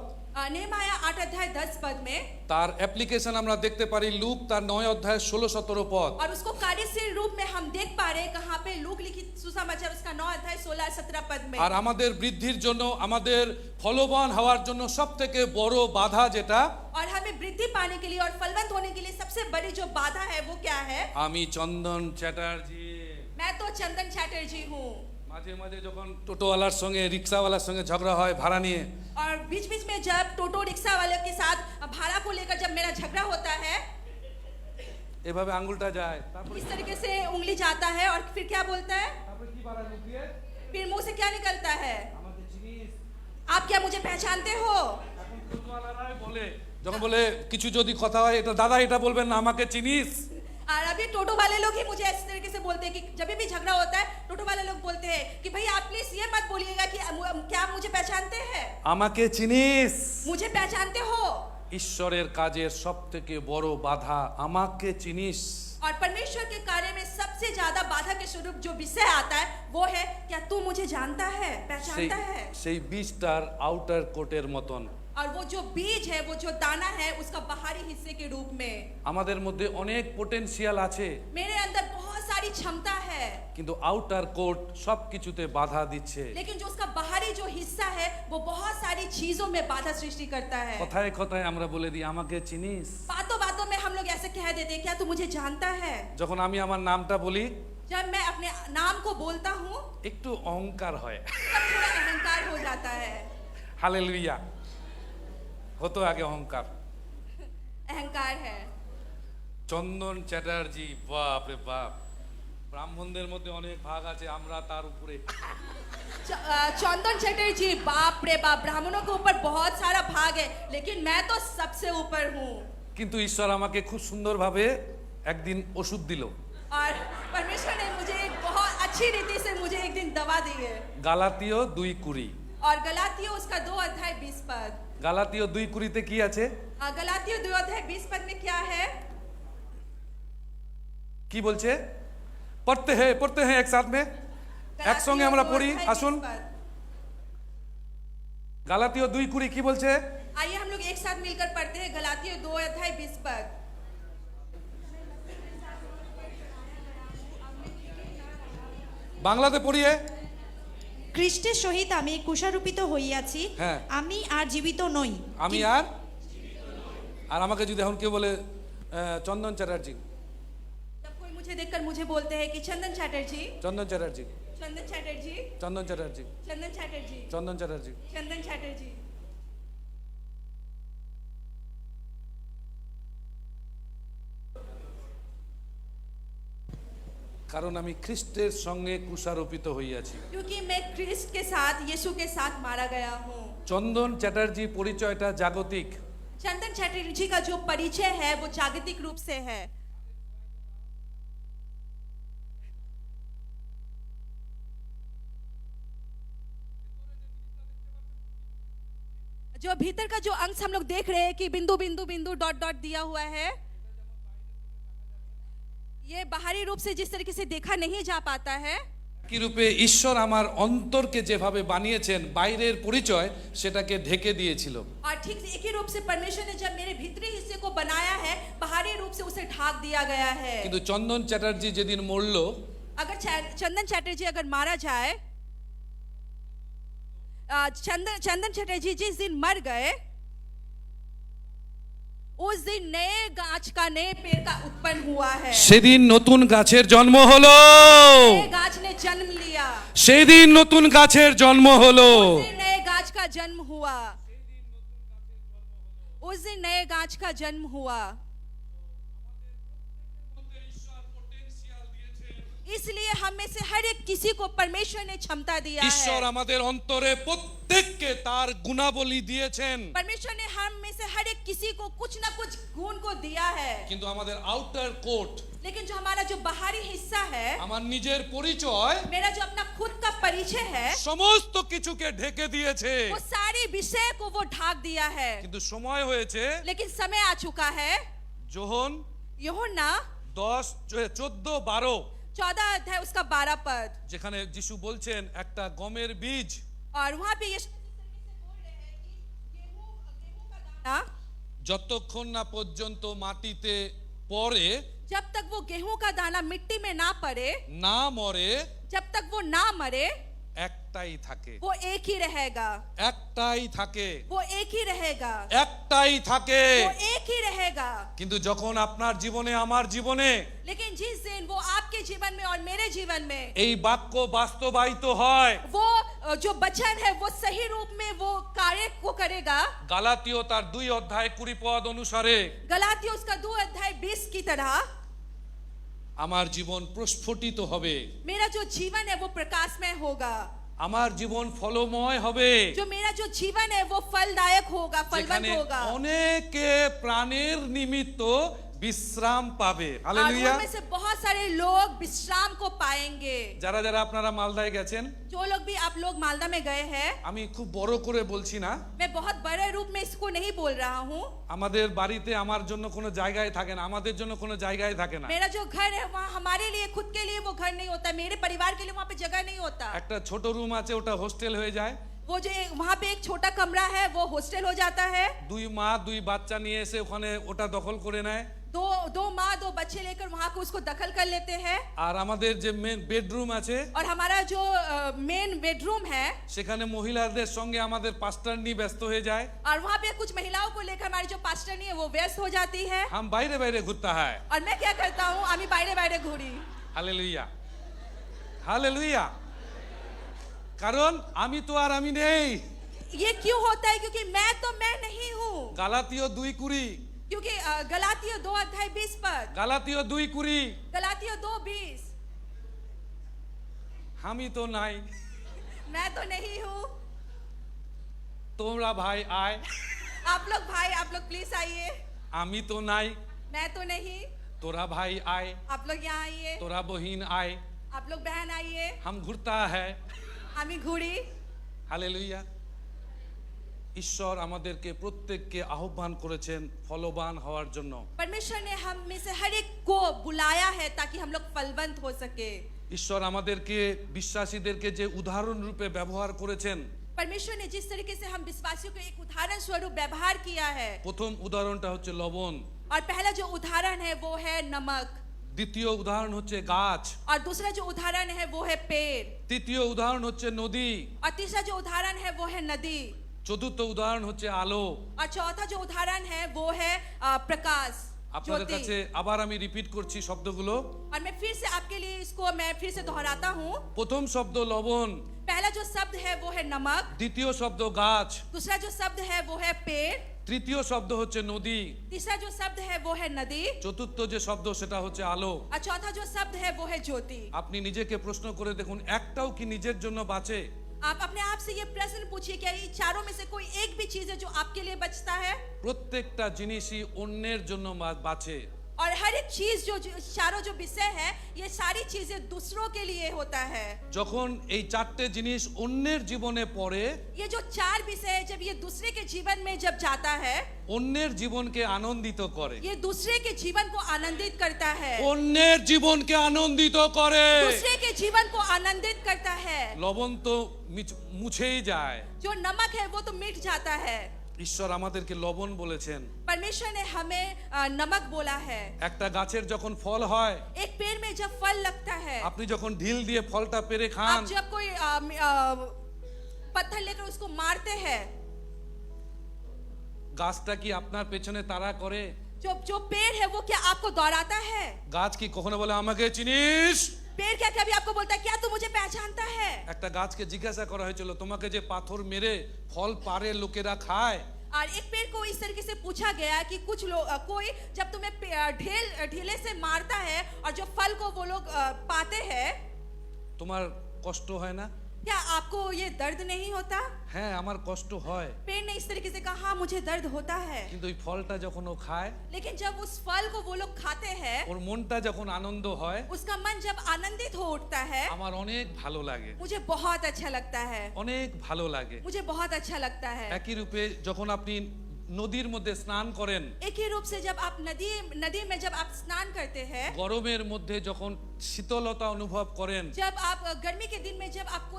नेहमाया 8 अध्याय 10 पद में, তার অ্যাপ্লিকেশন আমরা দেখতে পারি লুক তার 9 অধ্যায় 16-17 পদ। और उसको कार्यशील रूप में हम देख पा रहे हैं कहाँ पे लूक लिखित सुसमाचार उसका 9 अध्याय 16-17 पद में। আর আমাদের বৃদ্ধির জন্য, আমাদের ফলবান হওয়ার জন্য সবথেকে বড় বাধা যেটা, और हमें वृद्धि पाने के लिए और फलवंत होने के लिए सबसे बड़ी जो बाधा है वो क्या है? আমি চন্দন চ্যাটার্জি। मैं तो चंदन चैटर्जी हूँ। মাঝে মাঝে যখন টোটোওয়ালার সঙ্গে রিক্সাওয়ালার সঙ্গে ঝগড়া হয় ভাড়া নিয়ে, और बीच बीच में जब टोटो रिक्शा वाले के साथ भाड़ा को लेकर जब मेरा झगड़ा होता है, এভাবে আঙ্গুলটা যায়, তারপরে इस तरीके से उंगली जाता है और फिर क्या बोलता है, তারপরে কি বাড়ায় মুখ দিয়ে? फिर मुंह से क्या निकलता है, আমাকে চিনিস? आप क्या मुझे पहचानते हो। এখন টোটোওয়ালারাই বলে, যখন বলে কিছু যদি কথা হয়, এটা দাদা এটা বলবেন না, আমাকে চিনিস? और अभी टोटो वाले लोग ही मुझे इस तरीके से बोलते हैं कि जब भी झगड़ा होता है टोटो वाले लोग बोलते हैं कि भाई आप प्लीज ये मत बोलिएगा कि क्या आप मुझे पहचानते हैं, আমাকে চিনিস? मुझे पहचानते हो। ঈশ্বরের কাজের সবথেকে বড় বাধা আমাকে চিনিস। और परमेश्वर के कार्य में सबसे ज्यादा बाधा के स्वरूप जो विषय आता है वो है क्या तू मुझे जानता है, সেই पहचानता है। সেই বীজটার আউটার কোটের মতন और वो जो बीज है, वो जो दाना है, उसका बाहरी हिस्से के रूप में আমাদের মধ্যে অনেক পোটেনশিয়াল আছে, मेरे अंदर बहुत सारी क्षमता है, কিন্তু আউটার কোট সবকিছুতে বাধা দিচ্ছে। लेकिन जो उसका बाहरी जो हिस्सा है वो बहुत सारी चीजों में बाधा सृष्टि करता है। কথায় কথায় আমরা বলে দিই আমাকে চিনিস। बातों बातों में हम लोग ऐसे कह देते हैं क्या तू मुझे जानता है। যখন আমি আমার নামটা বলি जब मैं अपने नाम को बोलता हूँ একটু অহংকার হয়। तब थोड़ा अहंकार हो जाता है। হালেলুয়া। হতো আগে অহংকার। अहंकार है। চন্দন চ্যাটার্জি, বাপ রে বাপ, ব্রাহ্মণদের মধ্যে অনেক ভাগ আছে, আমরা তার উপরে। चंदन चटर्जी, बाप रे बाप, ब्राह्मणों के ऊपर बहुत सारा भाग है, लेकिन मैं तो सबसे ऊपर हूँ। কিন্তু ঈশ্বর আমাকে খুব সুন্দরভাবে একদিন ওষুধ দিল। और परमेश्वर ने मुझे एक बहुत अच्छी रीति से मुझे एक दिन दवा दी है। গালাতীয় 2:20। और गलातियों उसका 2 अध्याय 20 पद। গালাতীয় 2:20 কি আছে? गलातियों 2 अध्याय 20 पद में क्या है? কি বলছে? পড়তে हैं एक साथ में, একসঙ্গে আমরা পড়ি, আসুন। গালাতীয় 2:20 কি বলছে? आइए हम लोग एक साथ मिलकर पढ़ते हैं गलातियों 2 अध्याय 20 पद। বাংলাতে পড়িয়ে। খ্রিস্টের সহিত আমি কুশারোপিত হইয়াছি, হ্যাঁ। আমি আর জীবিত নই, আমি আর আমাকে যদি এখন কেউ বলে চন্দন চ্যাটার্জি, जब कोई मुझे देखकर मुझे बोलते हैं कि चंदन चैटर्जी, চন্দন চ্যাটার্জি, चंदन चैटर्जी, চন্দন চ্যাটার্জি, चंदन चैटर्जी, চন্দন চ্যাটার্জি, चंदन चैटर्जी, কারণ আমি খ্রিস্টের সঙ্গে কুশারোপিত হইয়াছি। क्योंकि मैं क्रिस्ट के साथ, यीशु के साथ मारा गया हूँ। চন্দন চ্যাটার্জি পরিচয়টা জাগতিক, चंदन चैटर्जी का जो परिचय है वो जागतिक रूप से है। जो भीतर का जो अंश हम लोग देख रहे हैं कि बिंदु बिंदु बिंदु डॉट डॉट दिया हुआ है, ये बाहरी रूप से जिस तरीके से देखा नहीं जा पाता है, কি রূপে ঈশ্বর আমার অন্তরকে যেভাবে বানিয়েছেন বাইরের পরিচয় সেটাকে ঢেকে দিয়েছিল। और ठीक एक ही रूप से परमेश्वर ने जब मेरे भीतरी हिस्से को बनाया है, बाहरी रूप से उसे ढाक दिया गया है। কিন্তু চন্দন চ্যাটার্জি যেদিন মরল, अगर चंदन चैटर्जी अगर मारा जाए, चंदन चैटर्जी जिस दिन मर गए, उस दिन नए गाछ का, नए पेड़ का उत्पन्न हुआ है। সেদিন নতুন গাছের জন্ম হলো। नए गाछ ने जन्म लिया, সেদিন নতুন গাছের জন্ম হলো। उस दिन नए गाछ का जन्म हुआ, उस दिन नए गाछ का जन्म हुआ। इसलिए हम में से हर एक किसी को परमेश्वर ने क्षमता दिया ঈশ্বর है। আমাদের অন্তরে প্রত্যেককে তার গুণাবলী দিয়েছেন, परमेश्वर ने हम में से हर एक किसी को कुछ ना कुछ गुण को दिया है, কিন্তু আমাদের আউটার কোট, लेकिन जो हमारा जो बाहरी हिस्सा है, আমার নিজের পরিচয় मेरा जो अपना खुद का परिचय है, সমস্ত কিছুকে ঢেকে দিয়েছে। वो सारी विषय को वो ढाक दिया है। কিন্তু সময় হয়েছে, लेकिन समय आ चुका है। যোহন यूहन्ना 10:14-12 14 अध्याय उसका 12 पद, যেখানে যিশু বলছেন একটা গমের বীজ और वहां पे यीशु बोल रहे हैं कि गेहूं का दाना, যতক্ষণ না পর্যন্ত মাটিতে পড়ে, जब तक वो गेहूं का दाना मिट्टी में ना पड़े, না মরে, जब तक वो ना मरे, একটাই থাকে, वो एक ही रहेगा, একটাই থাকে, वो एक ही रहेगा, একটাই থাকে। वो एक ही रहेगा। কিন্তু যখন আপনার জীবনে আমার জীবনে लेकिन जिस दिन वो आपके जीवन में और मेरे जीवन में এই বাক্য বাস্তবায়িত হয়, वो जो वचन है वो सही रूप में वो कार्य को करेगा, গালাতীয় তার 2 অধ্যায় 20 পদ অনুসারে गलातियों उसका 2 अध्याय 20 की तरह আমার জীবন প্রস্ফুটিত হবে, मेरा जो जीवन है वो प्रकाशमय होगा, আমার জীবন ফলময় হবে, जो मेरा जो जीवन है वो फलदायक होगा, फलवंत যেখানে होगा। অনেকে প্রাণের নিমিত্ত বিশ্রাম পাবে। और হালেলুয়া। उनमें से बहुत सारे लोग विश्राम को पाएंगे। যারা যারা আপনারা মালদায় গেছেন, जो लोग भी आप लोग मालदा में गए हैं, আমি খুব বড় করে বলছি না, मैं बहुत बड़े रूप में इसको नहीं बोल रहा हूँ। আমাদের বাড়িতে আমার জন্য কোনো জায়গায় থাকে না, আমাদের জন্য কোনো জায়গায় থাকে না। मेरा जो घर है वहाँ हमारे लिए खुद के लिए वो घर नहीं होता, मेरे परिवार के लिए वहाँ पे जगह नहीं होता। একটা ছোট রুম আছে, ওটা হোস্টেল হয়ে যায়। वो जो वहाँ पे एक छोटा कमरा है वो हॉस्टल हो जाता है। দুই মা দুই বাচ্চা নিয়ে এসে ওখানে ওটা দখল করে নেয়। दो माँ दो बच्चे लेकर वहाँ को उसको दखल कर लेते हैं। আর আমাদের যে মেন বেডরুম আছে, और हमारा जो मेन बेडरूम है, সেখানে মহিলাদের সঙ্গে আমাদের পাস্টারনি ব্যস্ত হয়ে যায়। और वहाँ पे कुछ महिलाओं को लेकर हमारी जो पास्टरनी है वो व्यस्त हो जाती है। हम বাইরে বাইরে ঘুরতে হয়। और मैं क्या करता हूँ, आमी बाइरे बाइरे घूरी। Hallelujah, hallelujah. কারণ আমি তো আর আমি নেই। ये क्यों होता है? क्योंकि मैं नहीं हूँ। গালাতীয় 2:20, क्योंकि गलातियों 2:20 पर, গালাতীয় 2:20, गलातियों 2:20, আমি তো নাই, मैं तो नहीं हूँ। তোমরা ভাই আয়। आप लोग भाई, आप लोग प्लीज आइए। আমি তো নাই, मैं तो नहीं, তোরা ভাই আয়, आप लोग यहाँ आइए, তোরা বহিন আয়, आप लोग बहन आइए, हम ঘুরতা হ্যায়। आमी घूरी। হালেলুয়া। ঈশ্বর আমাদেরকে প্রত্যেককে আহ্বান করেছেন ফলবান হওয়ার জন্য। परमेश्वर ने हम में से हर एक को बुलाया है ताकि हम लोग फलवंत हो सके। ঈশ্বর আমাদেরকে বিশ্বাসীদেরকে যে উদাহরণ রূপে ব্যবহার করেছেন, परमेश्वर ने जिस तरीके से हम विश्वासियों को एक उदाहरण स्वरूप व्यवहार किया है, প্রথম উদাহরণটা হচ্ছে লবণ, और पहला जो उदाहरण है वो है नमक, দ্বিতীয় উদাহরণ হচ্ছে গাছ, और दूसरा जो उदाहरण है वो है पेड़, তৃতীয় উদাহরণ হচ্ছে নদী, और तीसरा जो उदाहरण है वो है नदी, চতুর্থ উদাহরণ হচ্ছে আলো। और चौथा जो उदाहरण है वो है प्रकाश, আপনাদের ज्योति। কাছে আবার আমি রিপিট করছি শব্দগুলো। और मैं फिर से आपके लिए इसको मैं फिर से दोहराता हूँ। প্রথম শব্দ লবণ, पहला जो शब्द है वो है नमक, দ্বিতীয় শব্দ গাছ, दूसरा जो शब्द है वो है पेड़, তৃতীয় শব্দ হচ্ছে নদী, तीसरा जो शब्द है वो है नदी, চতুর্থ যে শব্দ সেটা হচ্ছে আলো। और चौथा जो शब्द है वो है ज्योति। আপনি নিজেকে প্রশ্ন করে দেখুন, একটাও কি নিজের জন্য বাঁচে? आप अपने आप से ये प्रश्न पूछिए, क्या ये चारों में से कोई एक भी चीज है जो आपके लिए बचता है? প্রত্যেকটা জিনিসই অন্যের জন্য বাঁচে। और हर एक चीज जो चारों जो विषय है ये सारी चीजें दूसरों के लिए होता है। যখন এই চারটে জিনিস অন্যের জীবনে পড়ে, ये जो चार विषय है जब ये दूसरे के जीवन में जब जाता है, অন্যের জীবনকে আনন্দিত করে, ये दूसरे के जीवन को आनंदित करता है, অন্যের জীবনকে আনন্দিত করে। दूसरे के जीवन को आनंदित करता है। লবণ তো মুছেই যায়। जो नमक है वो तो मिट जाता है। ঈশ্বর আমাদেরকে লবণ বলেছেন। परमेश्वर ने हमें नमक बोला है। একটা গাছের যখন ফল হয়, एक पेड़ में जब फल लगता है, আপনি যখন ঢিল দিয়ে ফলটা পেরে খান, आप जब कोई पत्थर लेकर उसको मारते हैं, গাছটা কি আপনার পেছনে তাড়া করে? जो पेड़ है वो क्या आपको दौड़ाता है? গাছ কি কখনো বলে আমাকে চিনিস? पेड़ क्या कभी आपको बोलता है क्या तू मुझे पहचानता है? একটা গাছকে জিজ্ঞাসা করা হয়েছিল, তোমাকে যে পাথর মেরে ফল পারে লোকেরা খায়, और एक पेड़ को इस तरीके से पूछा गया कि कुछ लोग कोई जब तुम्हें ढीले से मारता है और जो फल को वो लोग पाते हैं, তোমার কষ্ট হয় না? क्या आपको ये दर्द नहीं होता? হ্যাঁ, আমার কষ্ট হয়, पेड़ ने इस तरीके से कहा हाँ मुझे दर्द होता है, কিন্তু ওই ফলটা যখন ও খায়, लेकिन जब उस फल को वो लोग खाते हैं, ওর মনটা যখন আনন্দ হয়, उसका मन जब आनंदित हो उठता है, আমার অনেক ভালো লাগে, मुझे बहुत अच्छा लगता है, অনেক ভালো লাগে। मुझे बहुत अच्छा लगता है। একই রূপে যখন আপনি নদীর মধ্যে স্নান করেন, एक ही रूप से जब आप नदी में जब आप स्नान करते हैं, গরমের মধ্যে যখন শীতলতা অনুভব করেন, जब आप गर्मी के दिन में जब आपको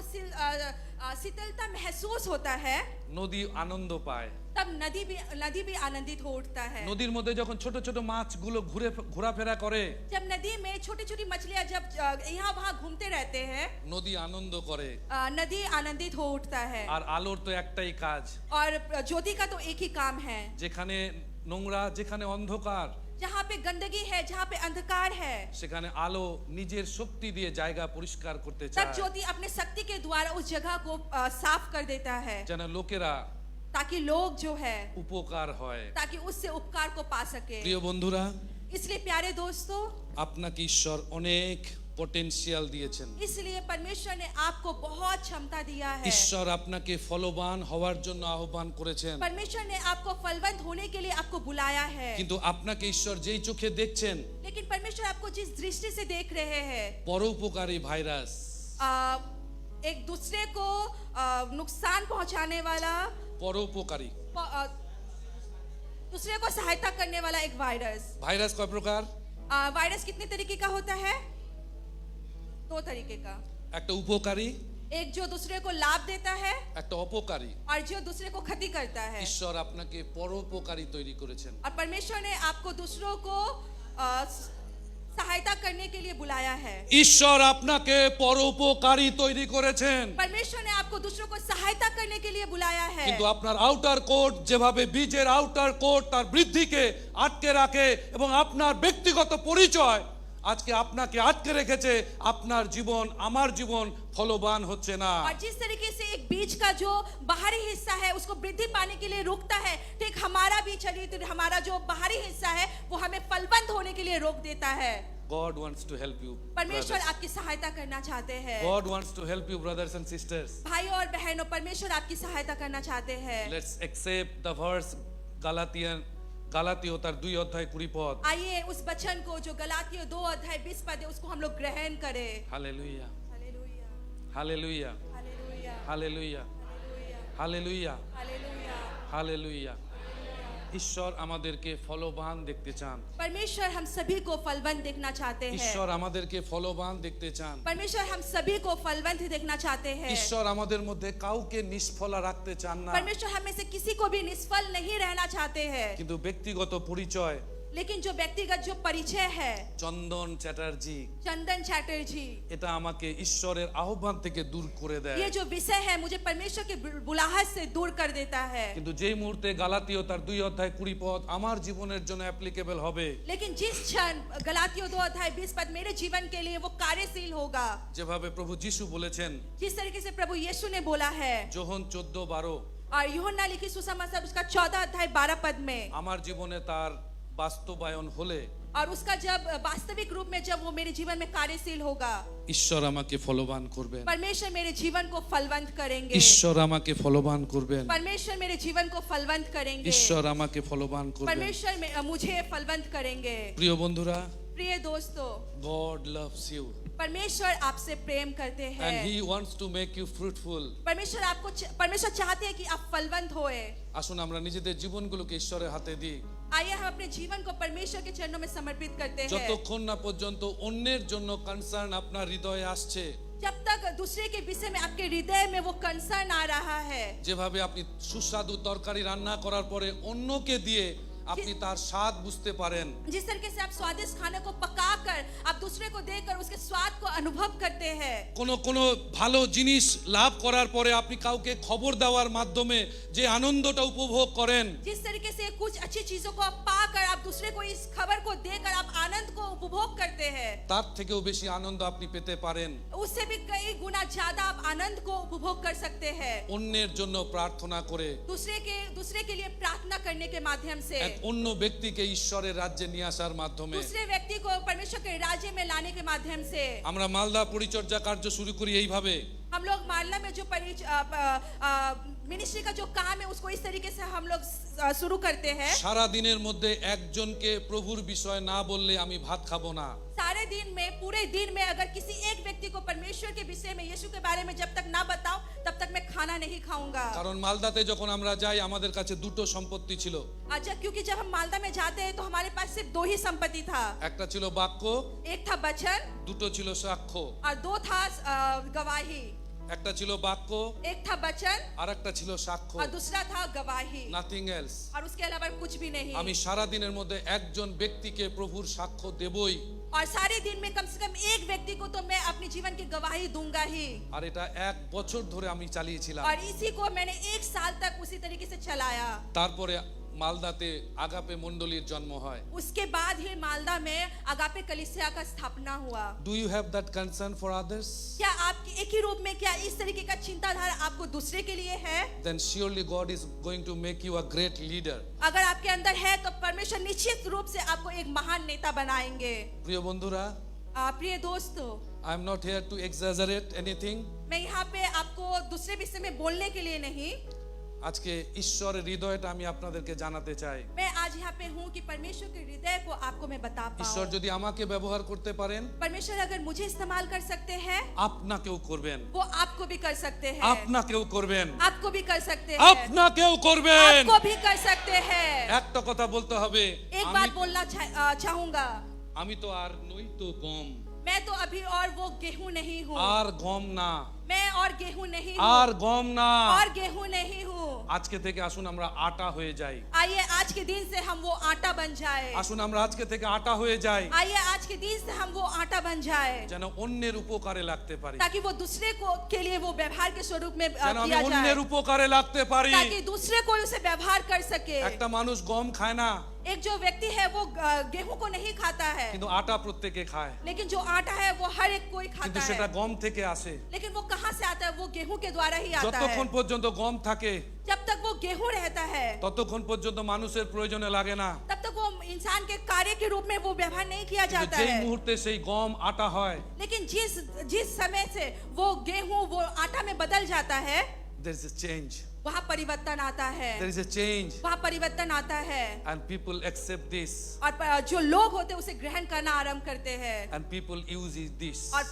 शीतलता महसूस होता है, নদী আনন্দ পায়। तब नदी भी आनंदित हो उठता है। নদীর মধ্যে যখন ছোট ছোট মাছগুলো ঘোরাফেরা করে, जब नदी में छोटी छोटी मछलियां जब यहाँ वहाँ घूमते रहते हैं, নদী আনন্দ করে। नदी आनंदित हो उठता है। আর আলোর তো একটাই কাজ, और ज्योति का तो एक ही काम है, যেখানে নোংরা, যেখানে অন্ধকার, जहाँ पे गंदगी है, जहाँ पे अंधकार है, সেখানে আলো নিজের শক্তি দিয়ে জায়গা পরিষ্কার করতে तब চায়, ज्योति अपने शक्ति के द्वारा उस जगह को साफ कर देता है, যেন লোকেরা ताकि लोग जो है উপকার হয়। ताकि उससे उपकार को पा सके। প্রিয় বন্ধুরা, इसलिए प्यारे दोस्तों, আপনাকে ঈশ্বর অনেক পটেনশিয়াল দিয়েছেন। इसलिए परमेश्वर ने आपको बहुत क्षमता दिया है। ঈশ্বর আপনাকে ফলবান হওয়ার জন্য আহ্বান করেছেন। परमेश्वर ने आपको फलवंत होने के लिए आपको बुलाया है। কিন্তু আপনাকে ঈশ্বর যেই চোখে দেখছেন, लेकिन परमेश्वर आपको जिस दृष्टि से देख रहे हैं, পরোপকারী ভাইরাস, एक दूसरे को नुकसान पहुंचाने वाला, পরোপকারী दूसरे को सहायता करने वाला एक वायरस। ভাইরাস কয় প্রকার? वायरस कितने तरीके का होता है? 2 तरीके का। একটা উপকারী, एक जो दूसरे को लाभ देता है একটা অপকারী। और जो दूसरे को क्षति करता है। ঈশ্বর আপনাকে পরোপকারী তৈরি করেছেন। और परमेश्वर ने आपको दूसरों को सहायता करने के लिए बुलाया है। ঈশ্বর আপনাকে পরোপকারী তৈরি করেছেন। परमेश्वर ने आपको दूसरों को सहायता करने के लिए बुलाया है। কিন্তু আপনার আউটার কোট যেভাবে বীজের আউটার কোট তার বৃদ্ধিকে আটকে রাখে এবং আপনার ব্যক্তিগত পরিচয় আজকে আপনাকে আটকে রেখেছে, আপনার জীবন আমার জীবন ফলবান হচ্ছে না। और जिस तरीके से एक बीज का जो बाहरी हिस्सा है उसको वृद्धि पाने के लिए रोकता है, ठीक हमारा भी चरित्र, हमारा जो बाहरी हिस्सा है वो हमें फलवंत होने के लिए रोक देता है। God wants to help you. परमेश्वर आपकी सहायता करना चाहते हैं। God wants to help you, brothers and sisters. भाइयों और बहनों, परमेश्वर आपकी सहायता करना चाहते हैं। Let's accept the verse গালাতীয় তার 2 অধ্যায় 20 পদ। आइए उस वचन को जो गलातियों 2 अध्याय 20 पद है उसको हम लोग ग्रहण करें। Hallelujah, hallelujah, hallelujah, hallelujah, hallelujah, hallelujah, hallelujah. Hallelujah. ঈশ্বর আমাদেরকে ফলবান দেখতে চান। परमेश्वर हम सभी को फलवंत देखना चाहते हैं। ঈশ্বর আমাদেরকে ফলবান দেখতে চান। परमेश्वर हम सभी को फलवंत देखना चाहते हैं। ঈশ্বর আমাদের মধ্যে কাউকে নিষ্ফলা রাখতে চান না। परमेश्वर हमें से किसी को भी निष्फल नहीं रहना चाहते हैं। কিন্তু ব্যক্তিগত পরিচয়, लेकिन जो व्यक्तिगत जो परिचय है, চন্দন চ্যাটার্জি, चंदन चैटर्जी, এটা আমাকে ঈশ্বরের আহ্বান থেকে দূর করে দেয়। ये जो विषय है मुझे परमेश्वर की बुलाहट से दूर कर देता है। কিন্তু যেই মুহূর্তে গালাতীয় তার 2 অধ্যায় 20 পদ আমার জীবনের জন্য অ্যাপ্লিকেবল হবে, लेकिन जिस क्षण गलातियों 2 अध्याय 20 पद मेरे जीवन के लिए वो कार्यशील होगा, যেভাবে প্রভু যিশু বলেছেন, जिस तरीके से प्रभु यीशु ने बोला है, যোহন 14:12, और यूहन्ना लिखी सुसमाचार उसका 14 अध्याय 12 पद में, আমার জীবনে তার বাস্তবায়ন হলে और उसका जब वास्तविक रूप में जब वो मेरे जीवन में कार्यशील होगा, ঈশ্বর আমাকে ফলবান করবেন। परमेश्वर मेरे जीवन को फलवंत करेंगे। ঈশ্বর আমাকে ফলবান করবেন। परमेश्वर मेरे जीवन को फलवंत करेंगे। ঈশ্বর আমাকে ফলবান করবেন। परमेश्वर मुझे फलवंत करेंगे। প্রিয় বন্ধুরা, प्रिय दोस्तों, God loves you परमेश्वर आपसे प्रेम करते and हैं। he wants to make you fruitful. परमेश्वर चाहते हैं कि आप फलवंत होए। আসুন আমরা নিজেদের জীবনগুলোকে ঈশ্বরের হাতে দিই। आइए हम अपने जीवन को परमेश्वर के चरणों में समर्पित करते हैं। যতক্ষণ না পর্যন্ত অন্যের জন্য কনসার্ন আপনার হৃদয়ে আসছে, जब तक दूसरे के विषय में आपके हृदय में वो कंसर्न आ रहा है, যেভাবে আপনি সুস্বাদু তরকারি রান্না করার পরে অন্যকে দিয়ে আপনি তার স্বাদ বুঝতে পারেন, जिस तरीके से आप स्वादिष्ट खाने को पकाकर आप दूसरे को देकर उसके स्वाद को अनुभव करते हैं, কোনো ভালো জিনিস লাভ করার পরে আপনি কাউকে খবর দেওয়ার মাধ্যমে যে আনন্দটা উপভোগ করেন, जिस तरीके से कुछ अच्छी चीजों को आप पाकर आप दूसरे को इस खबर को देकर आप आनंद को उपभोग करते हैं, তার থেকেও বেশি আনন্দ আপনি পেতে পারেন उससे भी कई गुना ज्यादा आप आनंद को उपभोग कर सकते हैं অন্যের জন্য প্রার্থনা করে, दूसरे के लिए प्रार्थना करने के माध्यम से, এক অন্য ব্যক্তিকে ঈশ্বরের রাজ্যে নিয়ে আসার মাধ্যমে। दूसरे व्यक्ति को परमेश्वर के राज्य में लाने के माध्यम से। আমরা মালদা পরিচর্যা কার্য শুরু করি এইভাবে। हम लोग मालदा में जो मिनिस्ट्री का जो काम है उसको इस तरीके से हम लोग शुरू करते हैं। সারা দিনের মধ্যে একজনকে প্রভুর বিষয় না বললে আমি ভাত খাবো না। सारे दिन में, पूरे दिन में अगर किसी एक व्यक्ति को परमेश्वर के विषय में, यीशु के बारे में जब तक ना बताओ तब तक मैं खाना नहीं खाऊंगा। কারণ মালদাতে যখন আমরা যাই আমাদের কাছে দুটো সম্পত্তি ছিল। अच्छा, क्योंकि जब हम मालदा में जाते हैं तो हमारे पास सिर्फ 2 ही संपत्ति था। একটা ছিল বাক্য, एक था वचन দুটো ছিল সাক্ষ্য। और 2 था गवाही। একটা ছিল বাক্য, एक था वचन আর একটা ছিল সাক্ষ্য। और दूसरा था गवाही, নাথিং এলস। और उसके अलावा कुछ भी नहीं। আমি সারা দিনের মধ্যে একজন ব্যক্তিকে প্রভুর সাক্ষ্য দেবই। और सारे दिन में कम से कम एक व्यक्ति को तो मैं अपने जीवन की गवाही दूंगा ही। আর এটা 1 বছর ধরে আমি চালিয়েছিলাম। और इसी को मैंने 1 साल तक उसी तरीके से चलाया। তারপরে মালদাতে আগাপে মণ্ডলীর জন্ম হয়। उसके बाद ही मालदा में अगापे कलीसिया का स्थापना हुआ। Do you have that concern for others? क्या आपकी एक ही रूप में क्या इस तरीके का चिंताधारा आपको दूसरे के लिए है? Then surely God is going to make you a great leader. अगर आपके अंदर है तो परमेश्वर निश्चित रूप से आपको एक महान नेता बनाएंगे। प्रिय बंधुरा, प्रिय दोस्तों, I am not here to exaggerate anything. मैं यहाँ पे आपको दूसरे विषय में बोलने के लिए नहीं, আজকে ঈশ্বরের হৃদয়টা আমি আপনাদেরকে জানাতে চাই। मैं आज यहाँ पे हूँ कि परमेश्वर के हृदय को आपको मैं बता ঈশ্বর पाऊँ। যদি আমাকে ব্যবহার করতে পারেন, परमेश्वर अगर मुझे इस्तेमाल कर सकते हैं, আপনাকেও করবেন। वो आपको भी कर सकते हैं। আপনাকেও করবেন। आपको भी कर सकते हैं। আপনাকেও করবেন। आपको भी कर सकते हैं। একটা কথা বলতে হবে, एक बात बोलना चाहूंगा, আমি তো আর নই তো গম, मैं तो अभी और वो गेहूं नहीं हूँ, আর গম না, मैं और गेहूं नहीं हूँ, আর গম না। और गेहूं नहीं हूँ। আজকে থেকে আসুন আমরা আটা হয়ে যাই। आइए आज के दिन से हम वो आटा बन जाए। আসুন আমরা আজকে থেকে আটা হয়ে যাই, आइए आज के दिन से हम वो आटा बन जाए, যেন অন্যের উপকারে লাগতে পারি, ताकि वो दूसरे को के लिए वो व्यवहार के स्वरूप में যেন আমি किया जाए, অন্যের উপকারে লাগতে পারি। ताकि दूसरे को उसे व्यवहार कर सके। একটা মানুষ গম খায় না, एक जो व्यक्ति है वो गेहूं को नहीं खाता है, কিন্তু আটা প্রত্যেকে খায়, लेकिन जो आटा है वो हर एक कोई কিন্তু खाता সেটা है। গম থেকে আসে। लेकिन वो कहाँ से आता है? वो गेहूं के द्वारा ही आता है। যতক্ষণ পর্যন্ত গম থাকে जब तक वो गेहूं रहता है, ততক্ষণ পর্যন্ত মানুষের প্রয়োজনে লাগে না, तब तक वो इंसान के कार्य के रूप में वो व्यवहार नहीं किया কিন্তু जाता যেই है। মুহূর্তে সেই গম আটা হয়, लेकिन जिस समय से वो गेहूं वो आटा में बदल जाता है, there is a change, वहाँ परिवर्तन आता है, there is a change, वहाँ परिवर्तन आता है। and people accept this, और जो लोग होते हैं उसे ग्रहण करना आरंभ करते हैं, and people use this। और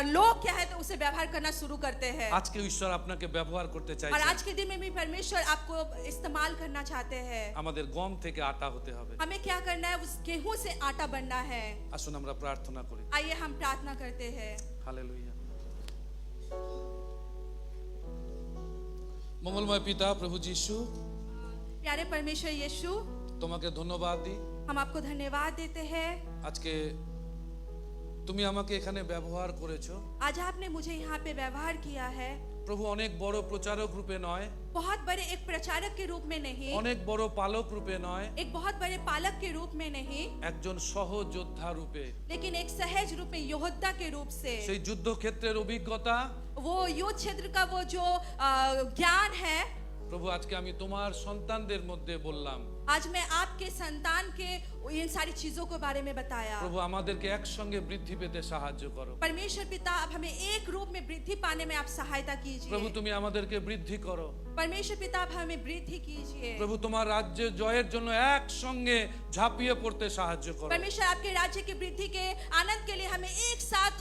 लोग क्या है तो उसे व्यवहार करना शुरू करते हैं। আজকে ঈশ্বর আপনাকে ব্যবহার করতে और চাইছেন। आज के दिन में भी परमेश्वर आपको इस्तेमाल करना चाहते हैं। আমাদের গম থেকে আটা হতে হবে। हमें क्या करना है? उस गेहूं से आटा बनना है। আসুন আমরা প্রার্থনা করি। आइए हम प्रार्थना करते हैं। হালেলুয়া। মঙ্গলময় পিতা প্রভু যিশু, प्यारे परमेश्वर यीशु, তোমাকে ধন্যবাদ দিই। हम आपको धन्यवाद देते हैं। আজকে তুমি আমাকে এখানে ব্যবহার করেছো आज आपने मुझे यहाँ पे व्यवहार किया है, প্রভু, অনেক বড় প্রচারক রূপে নয়, बहुत बड़े एक प्रचारक के रूप में नहीं, অনেক বড় পালক রূপে নয়, एक बहुत बड़े पालक के रूप में नहीं, একজন সহযোদ্ধা রূপে। लेकिन एक सहज रूप में योद्धा के रूप से। সেই যুদ্ধক্ষেত্রের অভিজ্ঞতা वो युद्ध क्षेत्र का वो जो ज्ञान है, প্রভু আজকে আমি তোমার সন্তানদের মধ্যে বললাম, आज मैं आपके संतान के इन सारी चीजों के बारे में बताया। প্রভু আমাদেরকে একসঙ্গে বৃদ্ধি পেতে সাহায্য করো। परमेश्वर पिता, अब हमें एक रूप में वृद्धि पाने में आप सहायता कीजिए। প্রভু তুমি আমাদেরকে বৃদ্ধি করো। परमेश्वर पिता, आप हमें वृद्धि कीजिए। প্রভু তোমার রাজ্যের জয়ের জন্য একসঙ্গে ঝাঁপিয়ে পড়তে সাহায্য করো। परमेश्वर आपके राज्य की वृद्धि के आनंद के लिए हमें एक साथ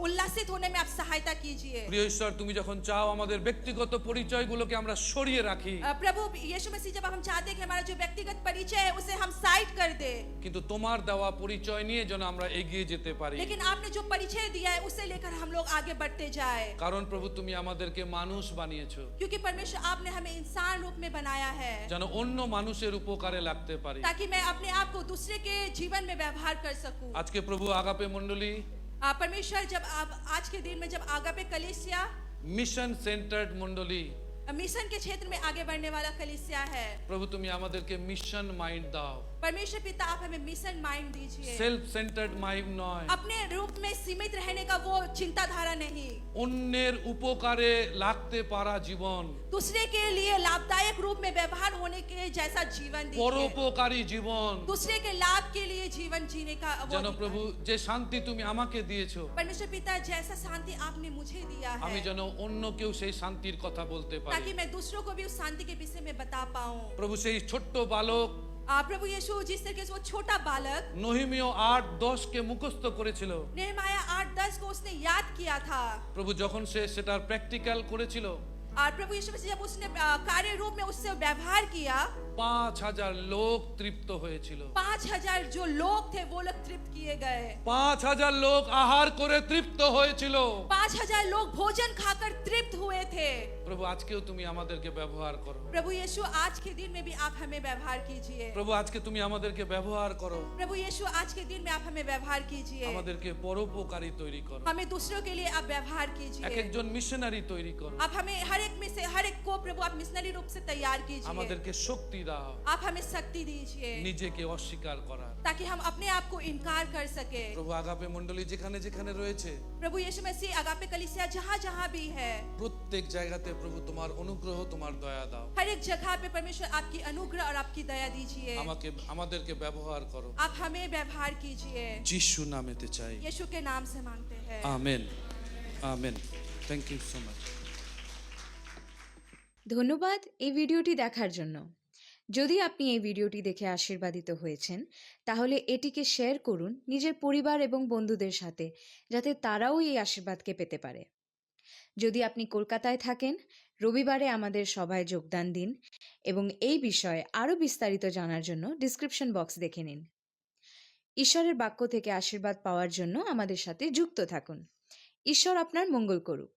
उल्लासित होने में आप सहायता कीजिए। প্রিয় ঈশ্বর, তুমি যখন চাও আমাদের ব্যক্তিগত পরিচয়গুলোকে আমরা সরিয়ে রাখি, प्रभु यीशु मसीह, जब हम चाहते हैं कि हमारा जो व्यक्तिगत परिचय है उसे हम साइड कर दे, কিন্তু তোমার দেওয়া পরিচয় নিয়ে যেন আমরা এগিয়ে যেতে পারি। लेकिन आपने जो परिचय दिया है उसे लेकर हम लोग आगे बढ़ते जाए। কারণ প্রভু তুমি আমাদেরকে মানুষ বানিয়েছো, क्योंकि परमेश्वर आपने हमें इंसान रूप में बनाया है, যেন অন্য মানুষের উপকারে লাগতে পারি। ताकि मैं अपने आप को दूसरे के जीवन में व्यवहार कर सकूं। আজকে প্রভু আগাপে মণ্ডলী परमेश्वर, जब आप आज के दिन में जब आगापे कलीसिया মিশন সেন্টার্ড মণ্ডলী, मिशन के क्षेत्र में आगे बढ़ने वाला कलीसिया है, প্রভু তুমি আমাদেরকে মিশন মাইন্ড দাও। परमेश्वर पिता, आप हमें मिशन माइंड दीजिए। সেলফ সেন্টার্ড মাইন্ড নয়, अपने रूप में सीमित रहने का वो चिंताधारा नहीं, অন্যের উপকারে লাগতে পারা জীবন, दूसरे के लिए लाभदायक रूप में व्यवहार होने के जैसा जीवन दीजिए। পরোপকারী জীবন, दूसरे के लाभ के लिए जीवन जीने का वो যেন दिखाएं। প্রভু যে শান্তি তুমি আমাকে দিয়েছো, परमेश्वर पिता, जैसा शांति आपने मुझे दिया আমি है, যেন অন্যকেও সেই শান্তির কথা বলতে পারি। ताकि मैं दूसरों को भी उस शांति के विषय में बता पाऊं। প্রভু সেই ছোট্ট বালক प्रभु यीशु, जिस तरीके से वो छोटा बालक নহিমীয় 8:10 কে মুখস্থ করেছিল, नेहमाया 8:10 को उसने याद किया था, প্রভু যখন সে সেটার প্র্যাকটিক্যাল করেছিল, और प्रभु यीशु मसीह जब उसने कार्य रूप में उससे व्यवहार किया, 5000 লোক তৃপ্ত হয়েছিল। 5000 जो लोग थे वो लोग तृप्त किए गए। 5000 লোক আহার করে তৃপ্ত হয়েছিল। 5000 लोग भोजन खाकर तृप्त हुए थे। প্রভু আজকেও তুমি আমাদেরকে ব্যবহার করো। प्रभु यीशु, आज के दिन में भी आप हमें व्यवहार कीजिए। প্রভু আজকে তুমি আমাদেরকে ব্যবহার করো, प्रभु यीशु, आज के दिन में आप हमें व्यवहार कीजिए। আমাদেরকে পরোপকারী তৈরি করো, हमें दूसरों के लिए आप व्यवहार এক कीजिए। একজন মিশনারি তৈরি করো। आप हमें हर एक में से हर एक को प्रभु आप मिशनरी रूप से तैयार कीजिए। আমাদেরকে শক্তি দাও आप हमें शक्ति दीजिए নিজেকে অস্বীকার করার। ताकि हम अपने आप को इनकार कर सके। প্রভু আগাপে মণ্ডলী যেখানে যেখানে রয়েছে प्रभु यीशु मसीह अगापे कलीसिया जहाँ जहाँ भी है, প্রত্যেক জায়গাতে প্রভু তোমার অনুগ্রহ তোমার দয়া দাও। हर एक जगह पे परमेश्वर आपकी अनुग्रह और आपकी दया दीजिए। আমাদেরকে ব্যবহার করো, आप हमें व्यवहार कीजिए। যিশু নামেতে চাই। यीशु के नाम से मांगते हैं। Amen amen. Thank you so much. ধন্যবাদ এই ভিডিওটি দেখার জন্য। যদি আপনি এই ভিডিওটি দেখে আশীর্বাদিত হয়েছেন তাহলে এটিকে শেয়ার করুন নিজের পরিবার এবং বন্ধুদের সাথে, যাতে তারাও এই আশীর্বাদকে পেতে পারে। যদি আপনি কলকাতায় থাকেন, রবিবারে আমাদের সভায় যোগদান দিন এবং এই বিষয়ে আরও বিস্তারিত জানার জন্য ডিসক্রিপশন বক্স দেখে নিন। ঈশ্বরের বাক্য থেকে আশীর্বাদ পাওয়ার জন্য আমাদের সাথে যুক্ত থাকুন। ঈশ্বর আপনার মঙ্গল করুক।